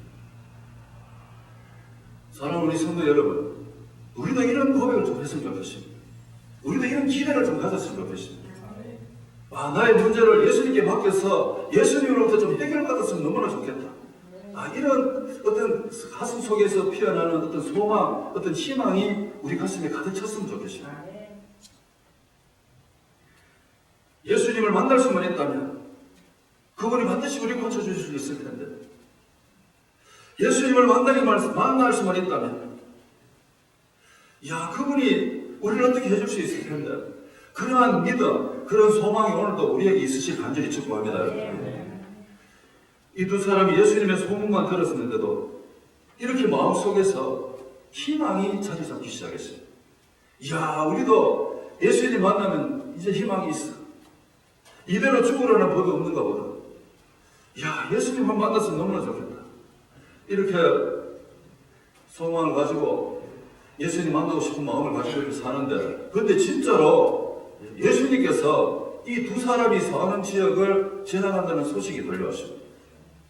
사랑하는 우리 성도 여러분, 우리도 이런 고백을 좀 했으면 좋겠습니다. 우리도 이런 기대를 좀 가졌으면 좋겠습니다. 아, 나의 문제를 예수님께 맡겨서 예수님으로부터 좀 해결받았으면 너무나 좋겠다. 아, 이런 어떤 가슴 속에서 피어나는 어떤 소망, 어떤 희망이 우리 가슴에 가득 찼으면 좋겠습니다. 예수님을 만날 수만 있다면 그분이 반드시 우리 고쳐주실 수 있을 텐데, 예수님을 만날 수만 있다면, 야, 그분이 우리를 어떻게 해줄 수 있을 텐데, 그러한 믿음, 그런 소망이 오늘도 우리에게 있으실 간절히 축복합니다. 이 두 사람이 예수님의 소문만 들었었는데도 이렇게 마음속에서 희망이 자리 잡기 시작했어요. 이야, 우리도 예수님 만나면 이제 희망이 있어. 이대로 죽으려는 법이 없는가 보다. 이야, 예수님을 만났으면 너무나 좋겠다. 이렇게 소망을 가지고 예수님 만나고 싶은 마음을 가지고 이렇게 사는데, 근데 진짜로 예수님께서 이 두 사람이 사는 지역을 지나간다는 소식이 들려왔습니다.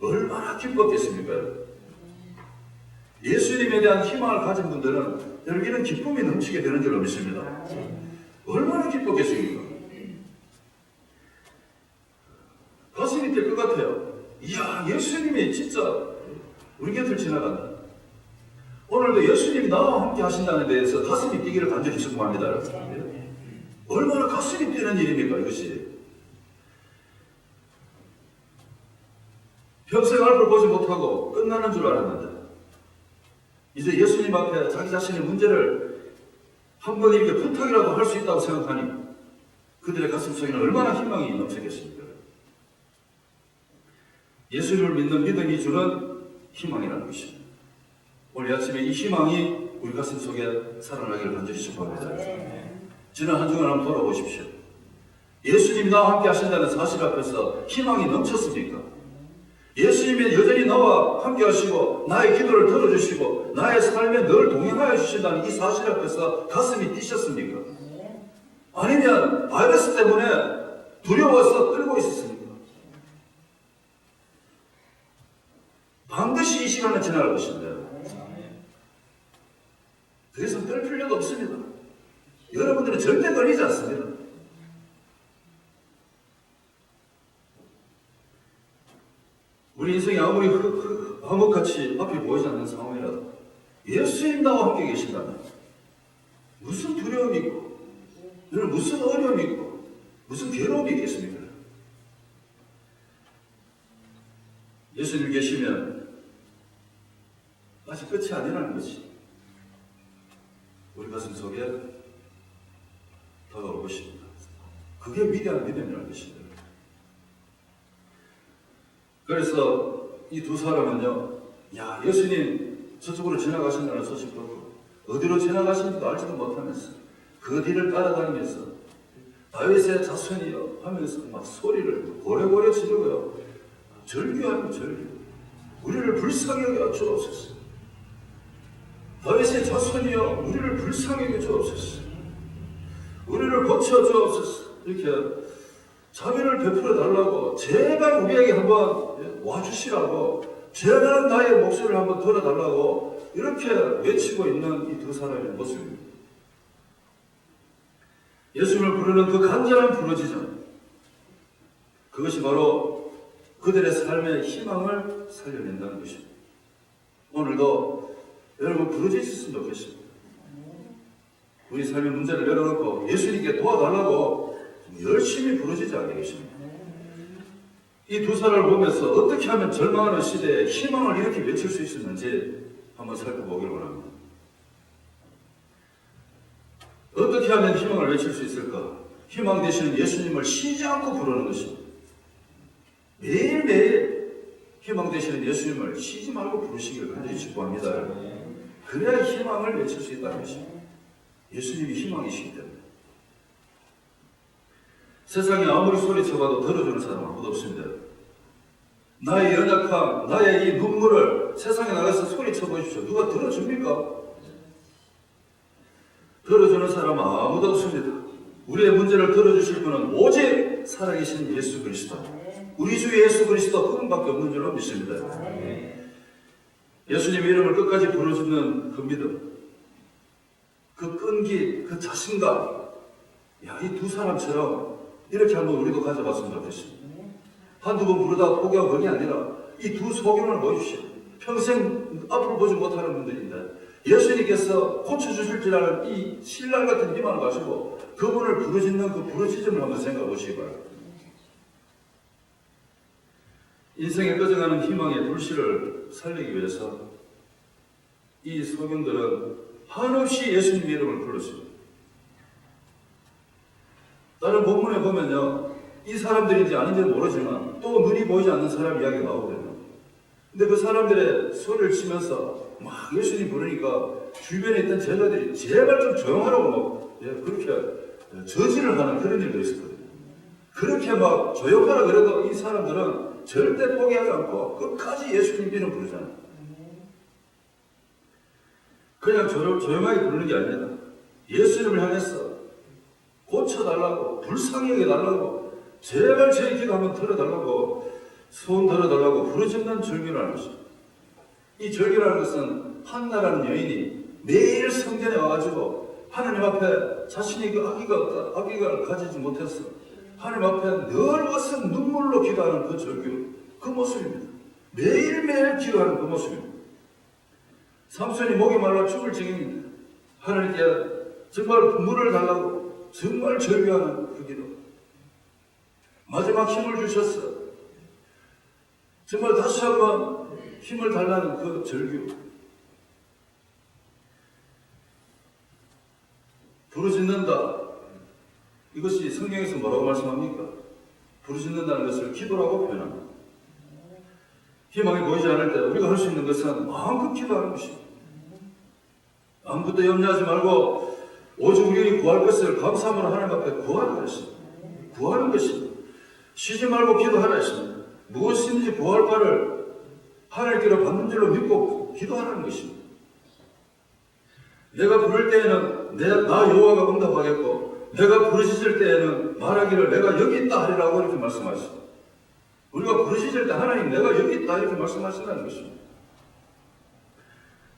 얼마나 기뻤겠습니까? 예수님에 대한 희망을 가진 분들은 여러분, 기쁨이 넘치게 되는 줄로 믿습니다. 얼마나 기뻤겠습니까? 가슴이 뛸 것 같아요. 이야, 예수님이 진짜 우리 곁을 지나간다. 오늘도 예수님이 나와 함께 하신다는 데에서 가슴이 뛰기를 간절히 축복합니다. 얼마나 가슴이 뛰는 일입니까, 이것이? 평생 얼굴 보지 못하고 끝나는 줄 알았는데, 이제 예수님 앞에 자기 자신의 문제를 한번 이렇게 부탁이라도 할 수 있다고 생각하니 그들의 가슴 속에는 얼마나 희망이 넘치겠습니까? 예수님을 믿는 믿음이 주는 희망이라는 것입니다. 오늘 아침에 이 희망이 우리 가슴 속에 살아나기를 간절히 축복합니다. 지난 한 주간 한번 돌아보십시오. 예수님이 나와 함께 하신다는 사실 앞에서 희망이 넘쳤습니까? 예수님이 여전히 나와 함께 하시고 나의 기도를 들어주시고 나의 삶에 늘 동행하여 주신다는 이 사실 앞에서 가슴이 뛰셨습니까? 아니면 바이러스 때문에 두려워서 떨고 있었습니까? 반드시 이 시간은 지나갈 것인데 더 이상 떨 필요도 없습니다. 여러분들은 절대 떨리지 않습니다. 우리 인생이 아무리 화목같이 앞에 보이지 않는 상황이라도 예수님 나와 함께 계신다면 무슨 두려움이 있고 무슨 어려움이 있고 무슨 괴로움이 있겠습니까? 예수님 계시면 아직 끝이 아니라는 것이 우리 가슴 속에 다가올 것입니다. 그게 위대한 믿음이라는 것입니다. 그래서 이 두 사람은요, 야, 예수님 저쪽으로 지나가신다는 소식 듣고 어디로 지나가신지도 알지도 못하면서 그 뒤를 따라다니면서 다윗의 자손이여 하면서 막 소리를 고래고래 지르고요, 절규하고 절규, 우리를 불쌍히 여겨 주옵소서. 다윗의 자손이여 우리를 불쌍히 여겨 주옵소서. 우리를 고쳐 주옵소서. 이렇게 자비를 베풀어 달라고, 제발 우리에게 한번 와주시라고, 제발 나의 목소리를 한번 들어달라고 이렇게 외치고 있는 이 두 사람의 모습입니다. 예수님을 부르는 그 간절한 부르짖음, 그것이 바로 그들의 삶의 희망을 살려낸다는 것입니다. 오늘도 여러분 부르짖으셨으면 좋겠습니다. 우리 삶의 문제를 열어놓고 예수님께 도와달라고 열심히 부르짖지 않겠습니다. 이 이 두 사람을 보면서 어떻게 하면 절망하는 시대에 희망을 이렇게 외칠 수 있었는지 한번 살펴보기를 원합니다. 어떻게 하면 희망을 외칠 수 있을까? 희망 되시는 예수님을 쉬지 않고 부르는 것입니다. 매일매일 희망 되시는 예수님을 쉬지 말고 부르시기를 간절히 축복합니다. 그래야 희망을 외칠 수 있다는 것입니다. 예수님이 희망이시기 때문에. 세상에 아무리 소리쳐봐도 들어주는 사람 아무도 없습니다. 나의 연약함, 나의 이 눈물을 세상에 나가서 소리쳐 보십시오. 누가 들어줍니까? 들어주는 사람 아무도 없습니다. 우리의 문제를 들어주실 분은 오직 살아계신 예수 그리스도, 우리 주 예수 그리스도 그분밖에 없는 줄로 믿습니다. 예수님의 이름을 끝까지 부르짖는 그 믿음, 그 끈기, 그 자신감, 이 두 사람처럼 이렇게 한번 우리도 가져봤으면 좋겠습니다. 한두 번 부르다가 포기하고 그게 아니라 이 두 소경을 보십시오. 평생 앞으로 보지 못하는 분들인데 예수님께서 고쳐주실 줄 아는 이 신랄 같은 희망을 가지고 그분을 부르짖는 그 부르짖음을 한번 생각해 보시기 바랍니다. 인생에 꺼져가는 희망의 불씨를 살리기 위해서 이 소경들은 한없이 예수님의 이름을 불렀습니다. 다른 본문에 보면요, 이 사람들인지 아닌지는 모르지만 또 눈이 보이지 않는 사람 이야기가 나오거든요. 근데 그 사람들의 소리를 치면서 막 예수님 부르니까 주변에 있던 제자들이 제발 좀 조용하라고 막 그렇게 저지를 하는 그런 일도 있었거든요. 그렇게 막 조용하라 그래도 이 사람들은 절대 포기하지 않고 끝까지 예수님 이름 부르잖아요. 그냥 조용하게 부르는 게 아니라 예수님을 향해서 고쳐달라고, 불쌍히 여겨달라고, 제발 저희 기도 한번 들어달라고, 소원 들어달라고 부르짖는 절기라는 것입니다. 이 절기라는 것은 한나라는 여인이 매일 성전에 와가지고 하나님 앞에 자신이 그 아기가 가지지 못했어. 하나님 앞에 늘 와서 눈물로 기도하는 그 절기, 그 모습입니다. 매일매일 기도하는 그 모습입니다. 삼손이 목이 말라 죽을 지경입니다. 하나님께 정말 물을 달라고 정말 절규하는 그 기도. 마지막 힘을 주셨어. 정말 다시 한번 힘을 달라는 그 절규. 부르짖는다. 이것이 성경에서 뭐라고 말씀합니까? 부르짖는다는 것을 기도라고 표현합니다. 희망이 보이지 않을 때 우리가 할 수 있는 것은 마음껏 기도하는 것입니다. 아무것도 염려하지 말고 오직 우리의 구할 것을 감사함으로 하나님 앞에 구하는 것입니다. 구하는 것입니다. 쉬지 말고 기도하라 했습니다. 무엇이든지 구할 바를 하나님께로 받는 줄로 믿고 기도하라는 것입니다. 내가 부를 때에는 나 여호와가 응답하겠고 내가 부르짖을 때에는 말하기를 내가 여기 있다 하리라고 이렇게 말씀하셨습니다. 우리가 부르짖을 때 하나님 내가 여기 있다 이렇게 말씀하신다는 것입니다.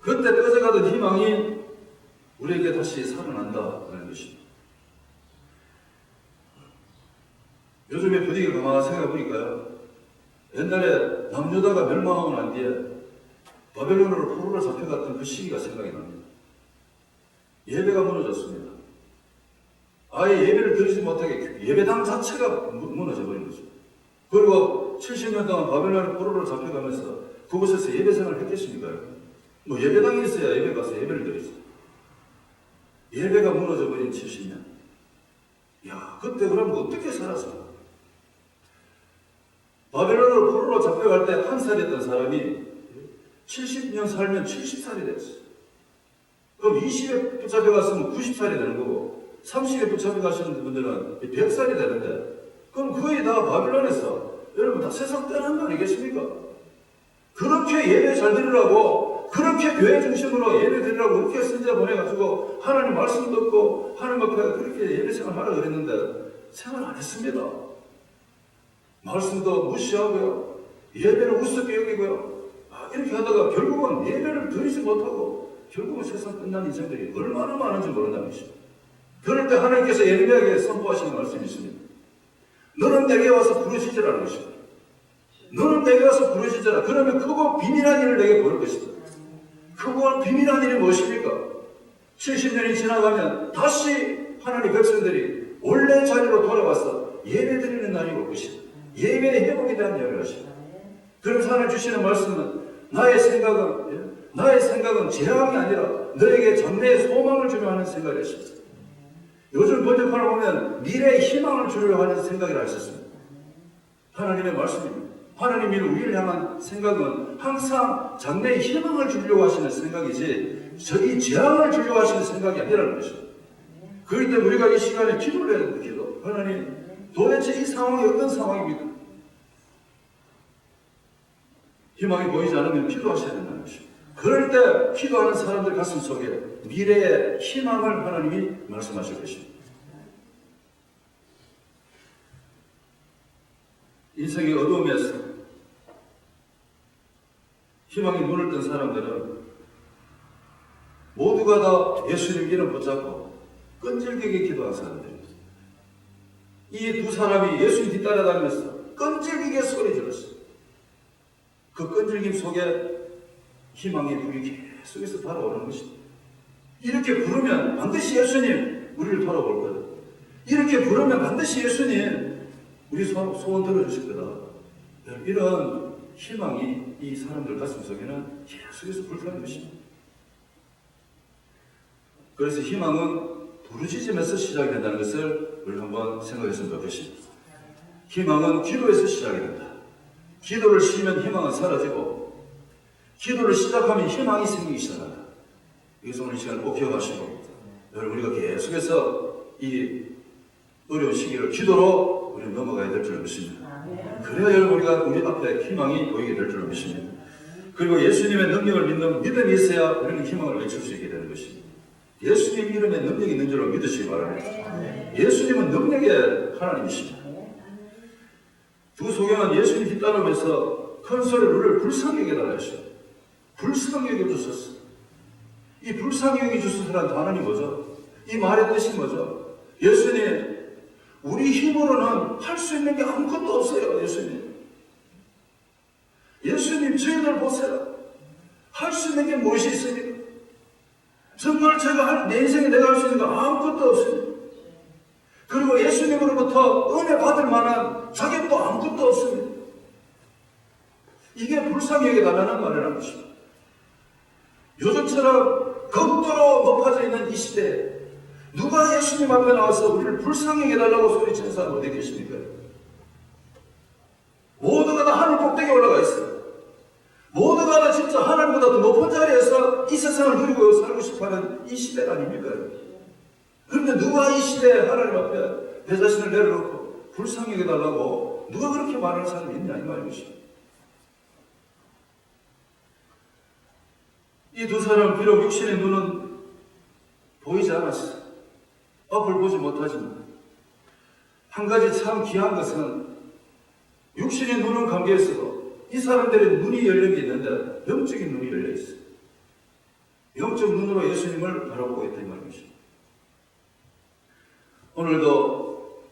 그때 꺼져가던 희망이 우리에게 다시 살아난다는 것입니다. 요즘의 분위기를 가만히 생각해 보니까요, 옛날에 남유다가 멸망하고 난 뒤에 바벨론으로 포로로 잡혀갔던 그 시기가 생각이 납니다. 예배가 무너졌습니다. 아예 예배를 드리지 못하게 예배당 자체가 무너져버린 거죠. 그리고 70년 동안 바벨론의 포로로 잡혀가면서 그곳에서 예배 생활을 했겠습니까? 뭐 예배당이 있어야 예배 가서 예배를 드리죠. 예배가 무너져버린 70년. 야, 그때 그러면 어떻게 살았을까? 바벨론으로 포로로 잡혀갈 때 한 살이었던 사람이 70년 살면 70살이 됐어요. 그럼 20에 붙잡혀갔으면 90살이 되는 거고 30에 붙잡혀가시는 분들은 100살이 되는데 그럼 거의 다 바벨론에서 여러분 다 세상 떠난 거 아니겠습니까? 그렇게 예배 잘 드리라고 그렇게 교회 중심으로 예배 드리라고 그렇게 선자 보내가지고 하나님 말씀 듣고 하나님 앞에 그렇게 예배 생활 하라 그랬는데 생활 안 했습니다. 말씀도 무시하고요. 예배를 우습게 여기고요. 이렇게 하다가 결국은 예배를 드리지 못하고 결국은 세상 끝난 인생들이 얼마나 많은지 모른다는 것입니다. 그럴 때 하나님께서 예레미야에게 선포하시는 말씀이 있습니다. 너는 내게 와서 부르짖으라는 것입니다. 너는 내게 와서 부르짖으라. 그러면 크고 비밀한 일을 내게 보일 것이다. 크고 비밀한 일이 무엇입니까? 70년이 지나가면 다시 하나님의 백성들이 원래 자리로 돌아와서 예배 드리는 날이 올 것이다.
예배의 회복에 대한 이야기를 하십니다. 그러면서 하나님 주시는 말씀은 나의 생각은 재앙이 아니라 너에게 장래의 소망을 주려 하는 생각이 하십니다. 요즘 번역판을 보면 미래의 희망을 주려 하는 생각이라 하셨습니다. 하나님의 말씀입니다. 하나님이 우리를 향한 생각은 항상 장래의 희망을 주려고 하시는 생각이지 저희 재앙을 주려고 하시는 생각이 아니라는 것입니다. 그렇기 때문에 우리가 이 시간에 기도를 해야 됩니다. 기도. 하나님 도대체 이 상황이 어떤 상황입니까? 희망이 보이지 않으면 기도하셔야 된다는 것입니다. 그럴 때 기도하는 사람들 가슴 속에 미래의 희망을 하나님이 말씀하실 것입니다. 인생의 어두움에서 희망이 눈을 뜬 사람들은 모두가 다 예수님 이름 붙잡고 끈질기게 기도한 사람들입니다. 이 두 사람이 예수님 뒤따라다니면서 끈질기게 소리 질렀어요. 그 끈질김 속에 희망의 불이 계속해서 달아오는 것입니다. 이렇게 부르면 반드시 예수님 우리를 돌아볼 거다. 이렇게 부르면 반드시 예수님 우리 소원 들어주실 거다. 이런 희망이 이 사람들 가슴 속에는 계속해서 불타는 것입니다. 그래서 희망은 부르짖음에서 시작이 된다는 것을 우리 한번 생각했으면 좋겠습니다. 희망은 기도에서 시작이 된다. 기도를 쉬면 희망은 사라지고 기도를 시작하면 희망이 생기기 시작한다. 그래서 오늘 이 시간을 꼭 기억하시고 여러분 우리가 계속해서 이 어려운 시기를 기도로 우리는 넘어가야 될 줄 믿습니다. 그래야 여러분 우리가 우리 앞에 희망이 보이게 될 줄 믿습니다. 그리고 예수님의 능력을 믿는 믿음이 있어야 우리는 희망을 외칠 수 있게 되는 것입니다. 예수님 이름에 능력이 있는 줄로 믿으시기 바랍니다. 예수님은 능력의 하나님이십니다. 두 소경은 예수님 뒤따르면서 큰 소리로 우리를 불쌍히 여겨달라 하시오. 불쌍히 여겨주셨어. 이 불쌍히 여겨주셨다는 단어는 뭐죠? 이 말의 뜻이 뭐죠? 예수님, 우리 힘으로는 할 수 있는 게 아무것도 없어요. 예수님 저희들 보세요. 할 수 있는 게 무엇이 있습니까? 정말 제가 내 인생에 내가 할 수 있는 거 아무것도 없습니다. 그리고 예수님으로부터 은혜 받을 만한 자격도 아무것도 없습니다. 이게 불쌍히 여겨달라는 말이라는 것입니다. 요즘처럼 극도로 높아져 있는 이 시대에 누가 예수님 앞에 나와서 우리를 불쌍히 여겨달라고 소리치는 사람 어디 계십니까? 모두가 다 하늘 꼭대기에 올라가 있어요. 모두가 다 진짜 하나님보다 더 높은 자리에서 이 세상을 누리고 살고 싶어하는 이 시대가 아닙니까? 그런데 누가 이 시대에 하나님 앞에 내 자신을 내려놓고 불쌍히 여겨달라고 누가 그렇게 말하는 사람이 있냐 이 말이죠. 이 두 사람은 비록 육신의 눈은 보이지 않았어요. 앞을 보지 못하지만 한 가지 참 귀한 것은 육신의 눈은 관계했어도 이 사람들의 눈이 열린 게 있는데 영적인 눈이 열려 있어요. 영적 눈으로 예수님을 바라보고 있다 이 말이죠. 오늘도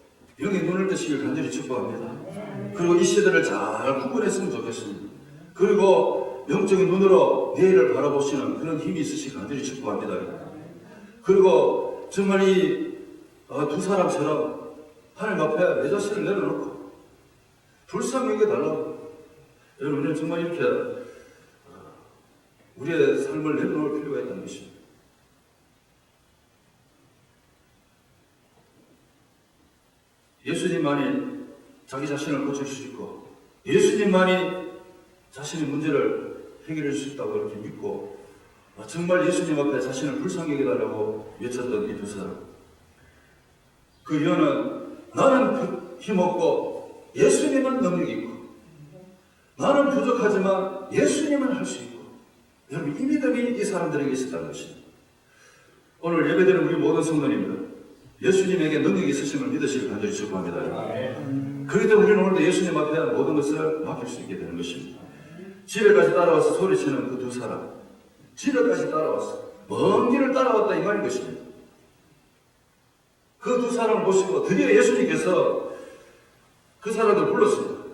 영의 눈을 뜨시길 간절히 축복합니다. 그리고 이 시대를 잘 구분했으면 좋겠습니다. 그리고 영적인 눈으로 내일을 바라보시는 그런 힘이 있으시길 간절히 축복합니다. 그리고 정말 이 두 사람처럼 하나님 앞에 내 자신을 내려놓고 불쌍히 여겨달라고 여러분 우리는 정말 이렇게 우리의 삶을 내려놓을 필요가 있다는 것입니다. 예수님만이 자기 자신을 고칠 수 있고 예수님만이 자신의 문제를 해결할 수 있다고 그렇게 믿고 정말 예수님 앞에 자신을 불쌍히 여겨달라고 외쳤던 이 두 사람. 그 이유는 나는 힘없고 예수님은 능력이 있고 나는 부족하지만 예수님은 할 수 있고 여러분 이 믿음이 이 사람들에게 있었다는 것입니다. 오늘 예배드리는 우리 모든 성도님들 예수님에게 능력이 있으심을 믿으시길 간절히 축복합니다. 그렇기 때문에 우리는 오늘도 예수님 앞에 모든 것을 맡길 수 있게 되는 것입니다. 집에까지 따라와서 소리치는 그 두 사람 집에까지 따라왔어. 먼 길을 따라왔다 이 말인 것입니다. 그 두 사람을 보시고 드디어 예수님께서 그 사람들 불렀습니다.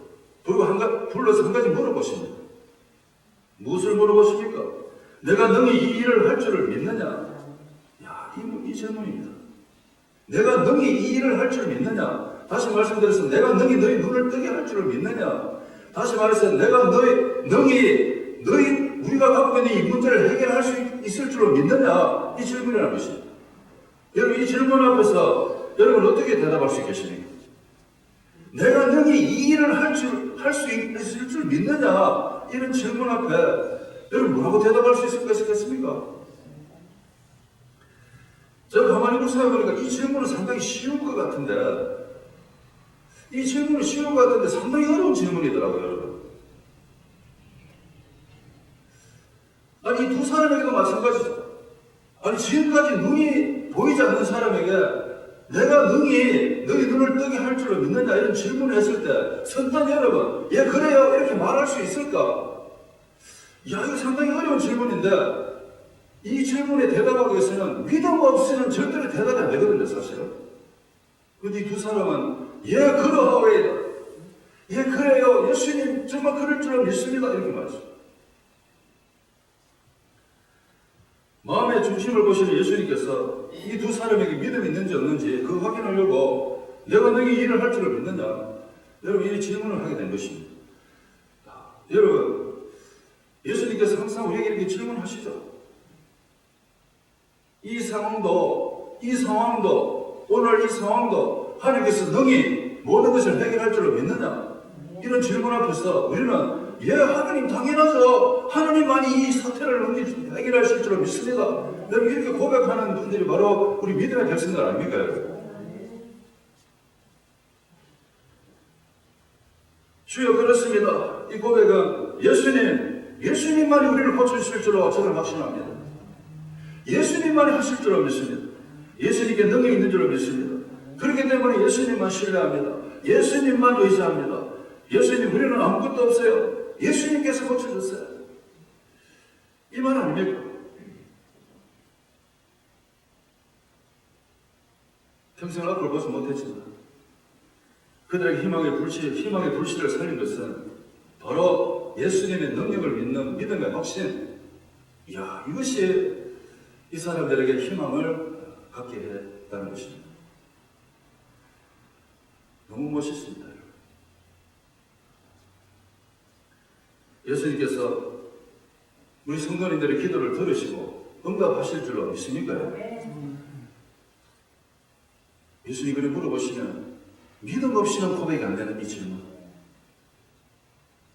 그리고 불러서 한 가지 물어보십니다. 무엇을 물어보십니까? 내가 너희 이 일을 할 줄을 믿느냐? 야, 이 질문입니다. 내가 너희 이 일을 할 줄 믿느냐? 다시 말씀드려서 내가 능히 너희 눈을 뜨게 할 줄을 믿느냐? 다시 말해서 내가 능히 우리가 갖고 있는 이 문제를 해결할 수 있을 줄로 믿느냐? 이 질문이라는 것입니다. 여러분 이 질문 앞에서 여러분 어떻게 대답할 수 있겠습니까? 내가 능히 이 일을 할 수 있을 줄 믿느냐? 이런 질문 앞에 여러분 뭐라고 대답할 수 있겠습니까? 제가 가만히 묵상해보니까 이 질문은 상당히 쉬운 것 같은데 이 질문은 쉬운 것 같은데 상당히 어려운 질문이더라고요, 여러분. 아니, 이 두 사람에게도 마찬가지죠. 아니, 지금까지 눈이 보이지 않는 사람에게 내가 능히 너희 눈을 뜨게 할 줄로 믿느냐 이런 질문을 했을 때 선단 여러분, 예, 그래요. 이렇게 말할 수 있을까? 야, 이거 상당히 어려운 질문인데 이 질문에 대답하기 위해서는 믿음 없이는 절대로 대답이 안 되거든요, 사실은. 근데 이 두 사람은 예, 그러하오이다. 예, 그래요. 예수님 정말 그럴 줄 믿습니다. 이렇게 말했어요. 마음의 중심을 보시는 예수님께서 이 두 사람에게 믿음이 있는지 없는지 그 확인하려고 내가 너희 일을 할 줄을 믿느냐? 여러분 이 질문을 하게 된 것입니다. 여러분 예수님께서 항상 우리에게 이렇게 질문하시죠. 이 상황도 오늘 이 상황도 하나님께서 능히 모든 것을 해결할 줄로 믿느냐? 이런 질문 앞에서 우리는 예, 하나님 당연하죠. 하나님만이 이 사태를 해결하실 줄로 믿습니다. 여러분 이렇게 고백하는 분들이 바로 우리 믿음의 백성들 아닙니까? 주여 그렇습니다. 이 고백은 예수님만이 우리를 고쳐주실 줄로 저는 확신합니다. 예수님만이 하실 줄로 믿습니다. 예수님께 능력이 있는 줄로 믿습니다. 그렇기 때문에 예수님만 신뢰합니다. 예수님만 의지합니다. 예수님 우리는 아무것도 없어요. 예수님께서 고쳐줬어요. 이 말 아닙니까? 평생 앞을 보지 못했지만 그들에게 희망의 불씨를 살린 것은 바로 예수님의 능력을 믿는 믿음의 확신. 이야, 이것이 이 사람들에게 희망을 갖게 했다는 것입니다. 너무 멋있습니다. 예수님께서 우리 성도님들의 기도를 들으시고 응답하실 줄로 믿습니까? 예수님이 그렇게 물어보시면 믿음 없이는 고백이 안 되는 이 질문.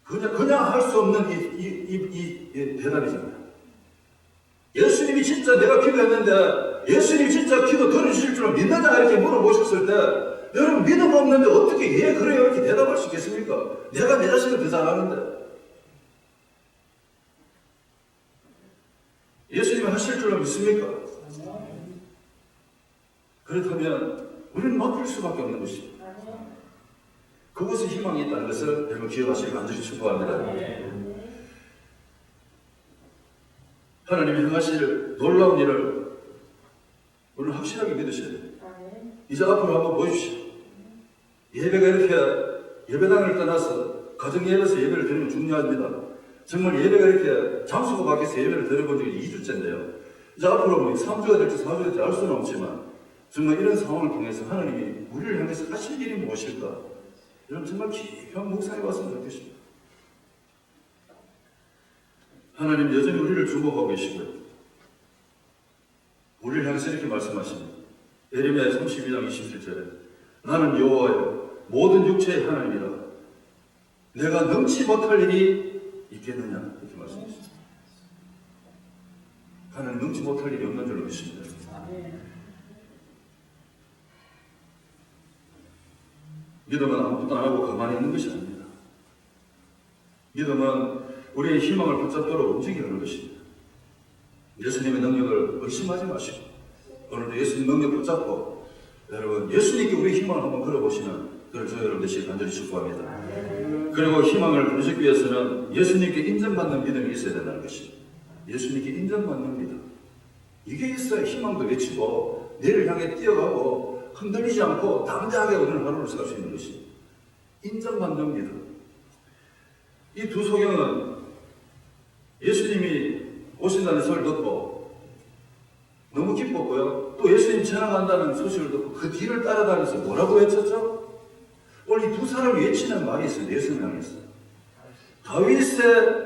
그냥 할 수 없는 이 대답이잖아요. 예수님이 진짜 내가 기도했는데 예수님이 진짜 기도 들으실 줄로 믿느냐 이렇게 물어보셨을 때 여러분 믿음 없는데 어떻게 예 그래요 이렇게 대답할 수 있겠습니까? 내가 내 자신을 더 잘 아는데. 예수님이 하실 줄로 믿습니까? 그렇다면 우리는 맡길 수밖에 없는 것입니다. 그것에 희망이 있다는 것을 여러분 기억하시길 간절히 축복합니다. 하나님이 행하실 놀라운 일을 오늘 확실하게 믿으셔야 돼요. 이제 앞으로 한번 보여주시오. 예배가 이렇게 예배당을 떠나서 가정 예배에서 예배를 드리면 중요합니다. 정말 예배가 이렇게 장소가 밖에서 예배를 드려본 적이 2주째인데요. 이제 앞으로 뭐 3주가 될지 4주가 될지 알 수는 없지만 정말 이런 상황을 통해서 하나님이 우리를 향해서 하실 일이 무엇일까? 여러분 정말 깊은 묵상해 왔으면 좋겠습니다. 하나님 여전히 우리를 주목하고 계시고요. 우리를 향해서 이렇게 말씀하십니다. 예레미야 32장 27절에 나는 여호와여 모든 육체의 하나님이라 내가 능치 못할 일이 있겠느냐 이렇게 말씀하셨습니다. 하나님 능치 못할 일이 없는 줄로 믿습니다. 믿음은 아무것도 안 하고 가만히 있는 것이 아닙니다. 믿음은 우리의 희망을 붙잡도록 움직이는 것입니다. 예수님의 능력을 의심하지 마시고 오늘도 예수님 능력 붙잡고 여러분 예수님께 우리의 희망을 한번 걸어보시는 그런 저 여러분 되시길 간절히 축복합니다. 그리고 희망을 부르시기 위해서는 예수님께 인정받는 믿음이 있어야 된다는 것입니다. 예수님께 인정받는 믿음. 이게 있어야 희망도 외치고 내를 향해 뛰어가고 흔들리지 않고 담대하게 오늘 하루를 살 수 있는 것입니다. 인정받는 믿음. 이 두 소경은 예수님이 오신다는 소리를 듣고 너무 기뻤고요. 또 예수님 지나간다는 소식을 듣고 그 뒤를 따라다니면서 뭐라고 외쳤죠? 오늘 이 두 사람이 외치는 말이 있어요. 네 성명에서. 다윗의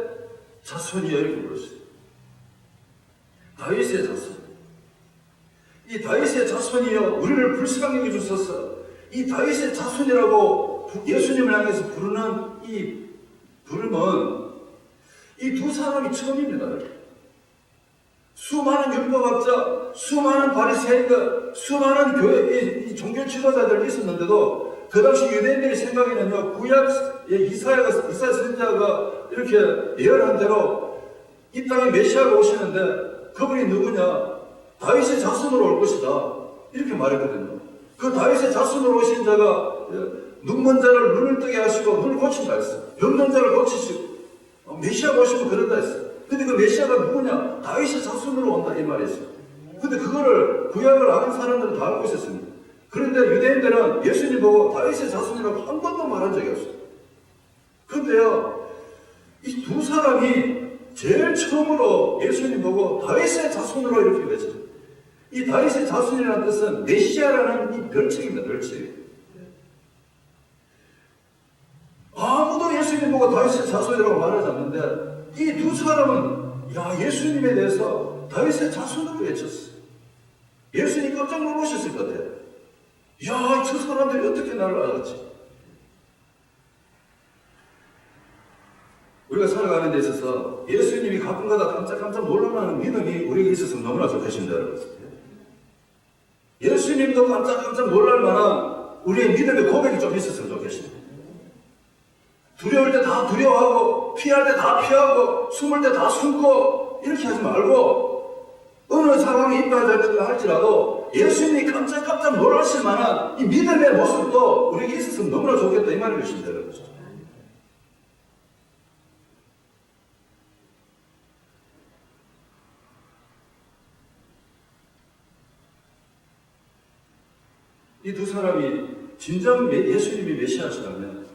자손이여 이렇게 불렀어요. 다윗의 자손. 이 다윗의 자손이여 우리를 불쌍히 여겨주소서. 이 다윗의 자손이라고 예수님을 향해서 부르는 이 부름은 이 두 사람이 처음입니다. 수많은 율법학자, 수많은 바리새인들, 수많은 교회 이 종교 지도자들이 있었는데도 그 당시 유대인들이 생각에는요, 구약의 이사야 선지자가 이렇게 예언한 대로 이 땅에 메시아가 오시는데 그분이 누구냐? 다윗의 자손으로 올 것이다. 이렇게 말했거든요. 그 다윗의 자손으로 오신 자가 눈먼 자를 눈을 뜨게 하시고 눈을 고친다 했어. 병든 자를 고치시고 메시아가 오시면 그런다 했어. 근데 그 메시아가 누구냐? 다윗의 자손으로 온다 이 말이었어요. 근데 그거를 구약을 아는 사람들은 다 알고 있었습니다. 그런데 유대인들은 예수님 보고 다윗의 자손이라고 한 번도 말한 적이 없어요. 근데요, 이 두 사람이 제일 처음으로 예수님 보고 다윗의 자손으로 이렇게 외쳐요. 이 다윗의 자손이라는 뜻은 메시아라는 이 별칭입니다. 별칭. 아무도 예수님 보고 다윗의 자손이라고 말하지 않는데 이 두 사람은 예수님에 대해서 다윗의 자손으로 외쳤어. 예수님 깜짝 놀라셨을 것 같아요. 저 사람들이 어떻게 나를 알았지? 우리가 살아가는 데 있어서 예수님이 가끔가다 깜짝깜짝 놀라는 믿음이 우리에게 있어서 너무나 좋겠습니다, 여러분. 예수님도 깜짝깜짝 놀랄 만한 우리의 믿음의 고백이 좀 있었으면 좋겠습니다. 두려울 때 다 두려워하고 피할 때 다 피하고 숨을 때 다 숨고 이렇게 하지 말고 어느 상황이 임박할지라도 할지라도 예수님이 깜짝깜짝 놀라실 만한 이 믿음의 모습도 우리에게 있었으면 너무나 좋겠다 이 말인 것입니다, 여러분. 이 두 사람이 진정 예수님이 메시아시라면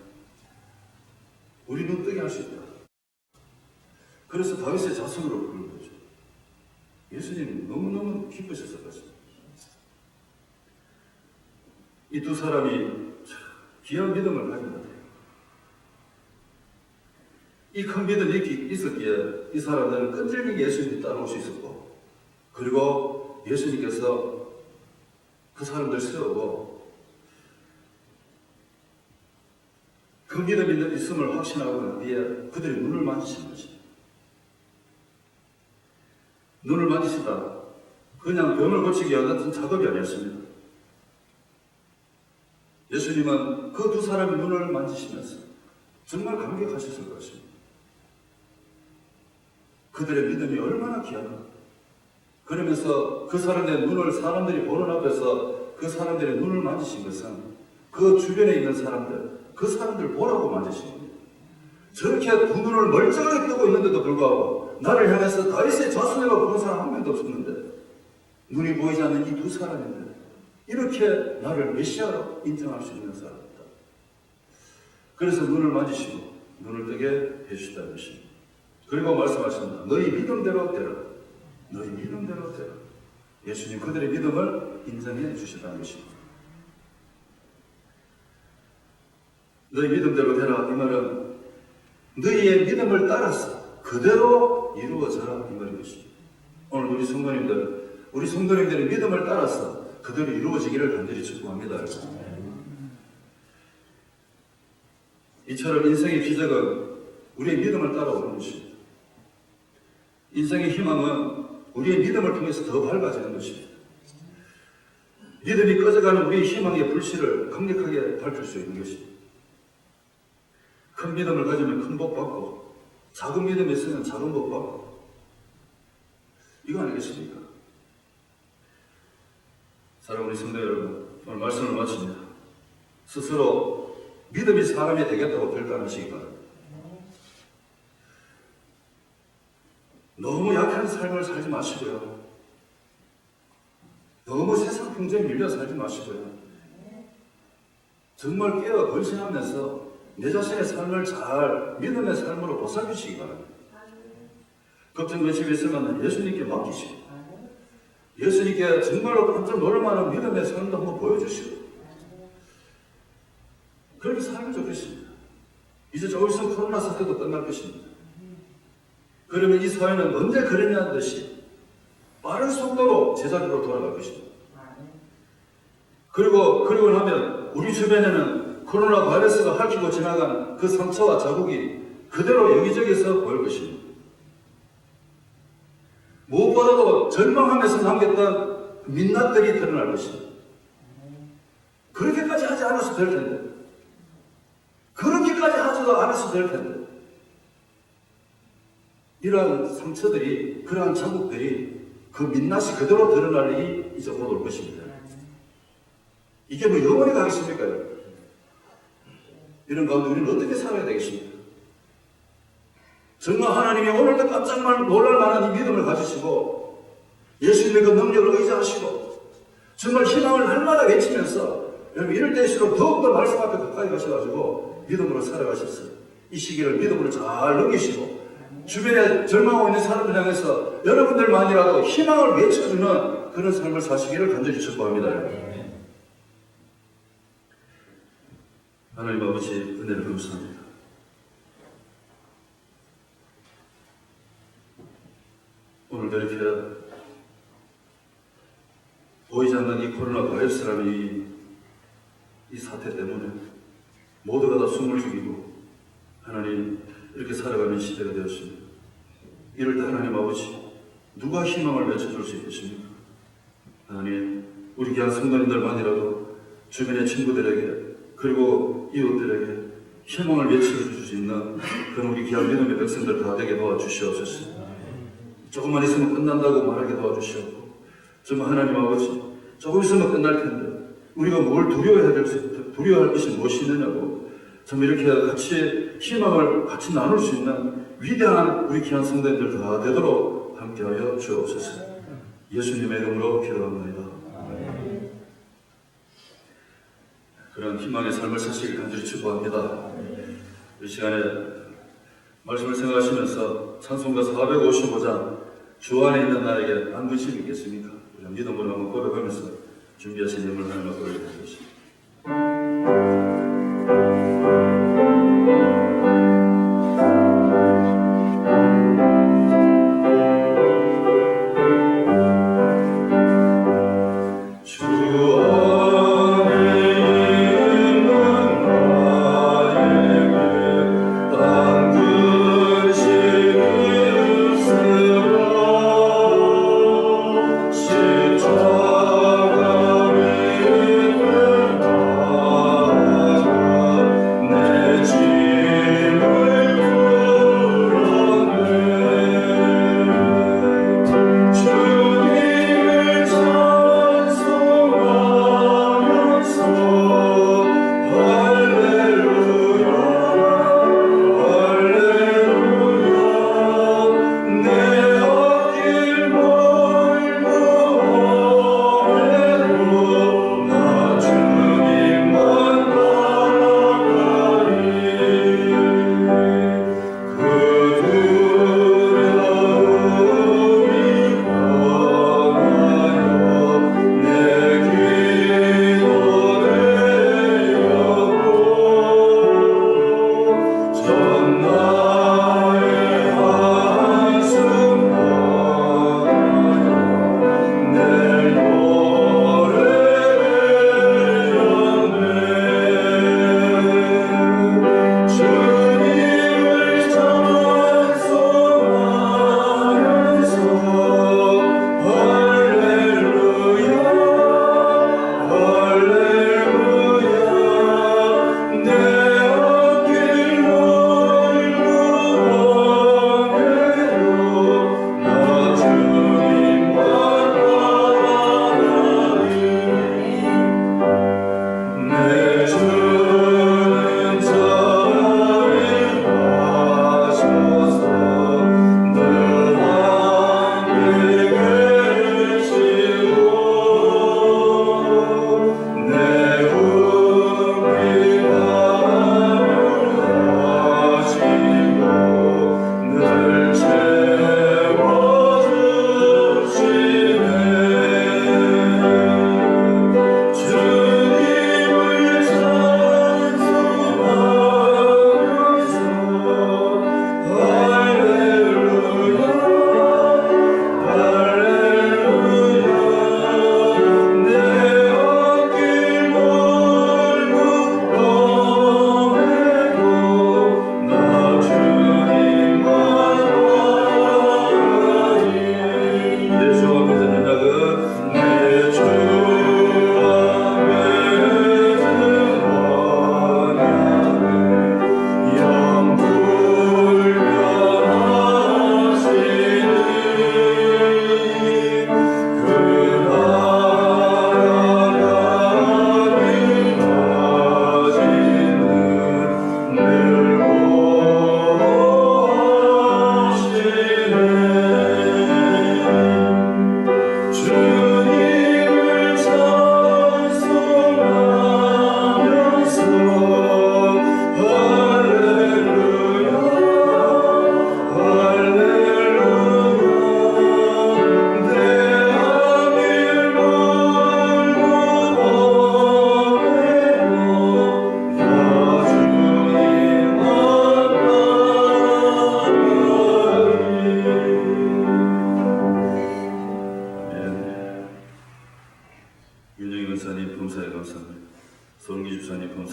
우리 눈 뜨게 할 수 있다. 그래서 다윗의 자손으로 부르는 거죠. 예수님 너무너무 기쁘셨을 것입니다. 이 두 사람이 귀한 믿음을 가진 것 같아요. 이 큰 믿음이 있었기에 이 사람들은 끈질기게 예수님이 따라올 수 있었고, 그리고 예수님께서 그 사람들 세우고 그 믿음이 있음을 확신하고 난 뒤에 그들이 눈을 만지신 것이. 눈을 만지시다. 그냥 병을 고치기 위한 같은 작업이 아니었습니다. 예수님은 그 두 사람의 눈을 만지시면서 정말 감격하셨을 것입니다. 그들의 믿음이 얼마나 귀한가. 그러면서 그 사람의 눈을 사람들이 보는 앞에서 그 사람들의 눈을 만지신 것은 그 주변에 있는 사람들, 그 사람들 보라고 만지신 겁니다. 저렇게 두 눈을 멀쩡하게 뜨고 있는데도 불구하고 나를 향해서 다윗의 자손이라고 부른 사람 한 명도 없었는데 눈이 보이지 않는 이 두 사람인데 이렇게 나를 메시아로 인정할 수 있는 사람이다. 그래서 눈을 만지시고 눈을 뜨게 해주시다는 것입니다. 그리고 말씀하십니다. 너희 믿음대로 되라. 너희 믿음대로 되라. 예수님 그들의 믿음을 인정해 주시다는 것입니다. 너희 믿음대로 되라. 이 말은 너희의 믿음을 따라서 그대로 이루어져라. 이 말인 것입니다. 오늘 우리 성도님들의 믿음을 따라서 그대로 이루어지기를 간절히 축복합니다. 이처럼 인생의 기적은 우리의 믿음을 따라오는 것입니다. 인생의 희망은 우리의 믿음을 통해서 더 밝아지는 것입니다. 믿음이 꺼져가는 우리의 희망의 불씨를 강력하게 밝힐 수 있는 것입니다. 큰 믿음을 가지면 큰 복 받고 작은 믿음이 있으면 작은 복 받고 이거 아니겠습니까? 사랑하는 우리 성도 여러분, 오늘 말씀을 마칩니다. 스스로 믿음이 사람이 되겠다고 결단하시기 바랍니다. 너무 약한 삶을 살지 마시고요. 너무 세상 풍조에 밀려 살지 마시고요. 정말 깨어 건신하면서 내 자신의 삶을 잘 믿음의 삶으로 보살피시기 바랍니다. 걱정 외치고 있으면 예수님께 맡기시고 예수님께 정말로 깜짝 놀랄만한 믿음의 삶도 한번 보여주시고 그렇게 살면 좋겠습니다. 이제 조금 있으면 코로나 사태도 끝날 것입니다. 그러면 이 사회는 언제 그랬냐는 듯이 빠른 속도로 제자리로 돌아갈 것입니다. 그리고 나면 우리 주변에는 코로나 바이러스가 핥히고 지나간 그 상처와 자국이 그대로 여기저기서 보일 것입니다. 무엇보다도 절망하면서 남겼던 민낯들이 드러날 것입니다. 그렇게까지 하지 않아도 될 텐데. 그렇게까지 하지도 않아도 될 텐데. 이러한 상처들이, 그러한 자국들이 그 민낯이 그대로 드러날 일이 이제 곧 올 것입니다. 이게 뭐 영원히 가겠습니까? 이런 가운데 우리는 어떻게 살아야 되겠습니까? 정말 하나님이 오늘도 깜짝 놀랄 만한 이 믿음을 가지시고 예수님의 그 능력을 의지하시고 정말 희망을 날마다 외치면서 여러분 이럴 때일수록 더욱더 말씀 앞에 가까이 가셔가지고 믿음으로 살아가셨어요. 이 시기를 믿음으로 잘 넘기시고 주변에 절망하고 있는 사람들 향해서 여러분들만이라도 희망을 외쳐주는 그런 삶을 사시기를 간절히 축복합니다. 하나님 아버지 은혜를 감사합니다. 오늘도 이렇게 보이지 않는 이 코로나 바이러스라는 이 사태 때문에 모두가 다 숨을 죽이고 하나님 이렇게 살아가는 시대가 되었습니다. 이럴 때 하나님 아버지 누가 희망을 외쳐줄 수 있겠습니까? 하나님 우리 귀한 성도님들만이라도 주변의 친구들에게 그리고 이웃들에게 희망을 외쳐줄 수 있는 그런 우리 귀한 믿음의 백성들 다 되게 도와주시옵소서. 조금만 있으면 끝난다고 말하게 도와주시옵고 정말 하나님 아버지 조금 있으면 끝날 텐데 우리가 뭘 두려워할 것이 무엇이 있느냐고 정말 이렇게 같이 희망을 같이 나눌 수 있는 위대한 우리 귀한 성도님들 다 되도록 함께하여 주옵소서. 예수님의 이름으로 기도합니다. 그런 희망의 삶을 사시길 간절히 축복합니다. 이 시간에 말씀을 생각하시면서 찬송가 455장 주 안에 있는 나에게 한 분씩 있겠습니까? 우리 믿음으로 한번 고백하면서 준비하신 예물을 하나님 앞에 올려드리겠습니다.
십자가 위에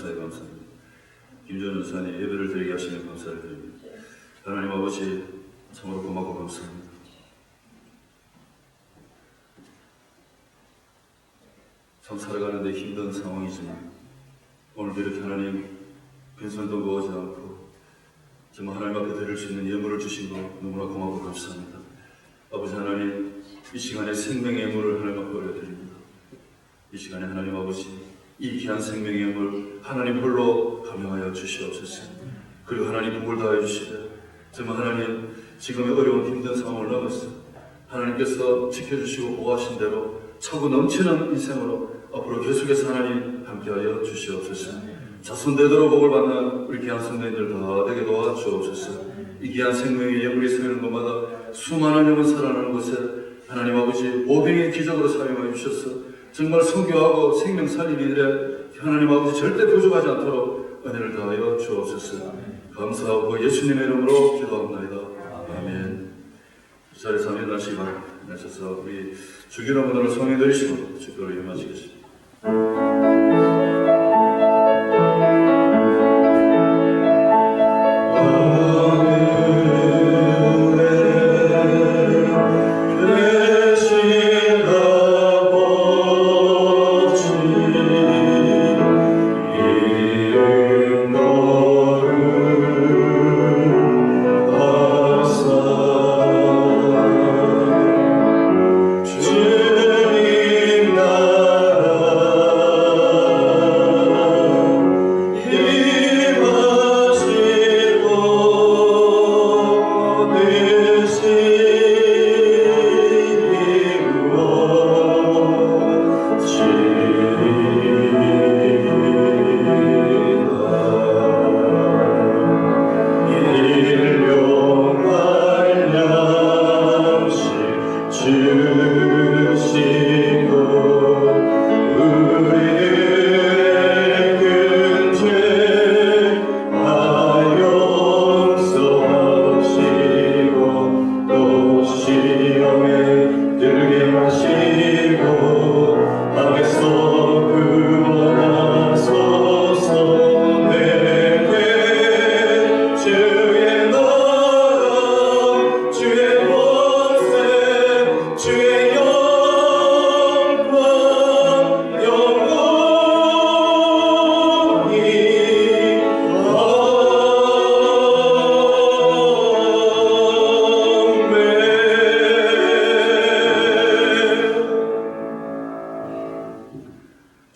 감사에 감사합니다. 김전 전사님 예배를 드리게 하시면 감사를 드립니다. 하나님 아버지 참으로 고맙고 감사합니다. 참 살아가는데 힘든 상황이지만 오늘도 이렇게 하나님 빈손도 모으지 않고 정말 하나님 앞에 드릴 수 있는 예물을 주신 거 너무나 고맙고 감사합니다. 아버지 하나님 이 시간에 생명의 예물을 하나님 앞에 올려드립니다. 이 시간에 하나님 아버지 이 귀한 생명의 예물 하나님 홀로 감용하여 주시옵소서. 그리고 하나님 복을 다해 주시되 정말 하나님 지금의 어려운 힘든 상황을 넘어서 하나님께서 지켜주시고 보호하신 대로 차고 넘치는 인생으로 앞으로 계속해서 하나님 함께하여 주시옵소서. 자손대대로 복을 받는 우리 귀한 성도님들 다 되게 도와주옵소서. 이 귀한 생명의 예물이 서는 곳마다 수많은 영혼 살아나는 곳에 하나님 아버지 보병의 기적으로 사용하여 주셔서 정말 선교하고 생명 살리는 일에 하나님 아버지 절대 부족하지 않도록 은혜를 다하여 주옵소서. 감사하고 예수님의 이름으로 기도합니다. 아멘. 이 자리에서 한번 일어나시기 바랍니다. 일어나셔서 우리 주기도 문으로 성령 드리시고 주교로 임하시겠습니다.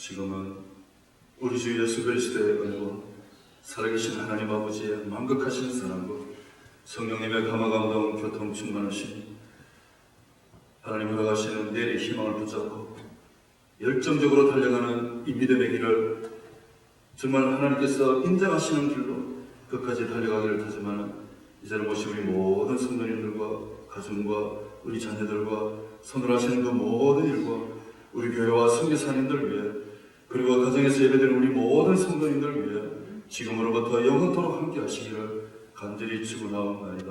지금은 우리 주 예수 그리스도의 은혜와 살아계신 하나님 아버지의 만극하신 사랑과 성령님의 감화 감동 교통 충만하신 하나님 허락하시는 내일의 희망을 붙잡고 열정적으로 달려가는 이 믿음의 길을 정말 하나님께서 인정하시는 길로 끝까지 달려가기를 다짐하는 이제는 모신 우리 모든 성도님들과 가정과 우리 자녀들과 손을 하시는 그 모든 일과 우리 교회와 선교사님들 위해 그리고 가정에서 예배드리는 우리 모든 성도님들 위해 지금으로부터 영원토록 함께 하시기를 간절히 축원하옵나이다.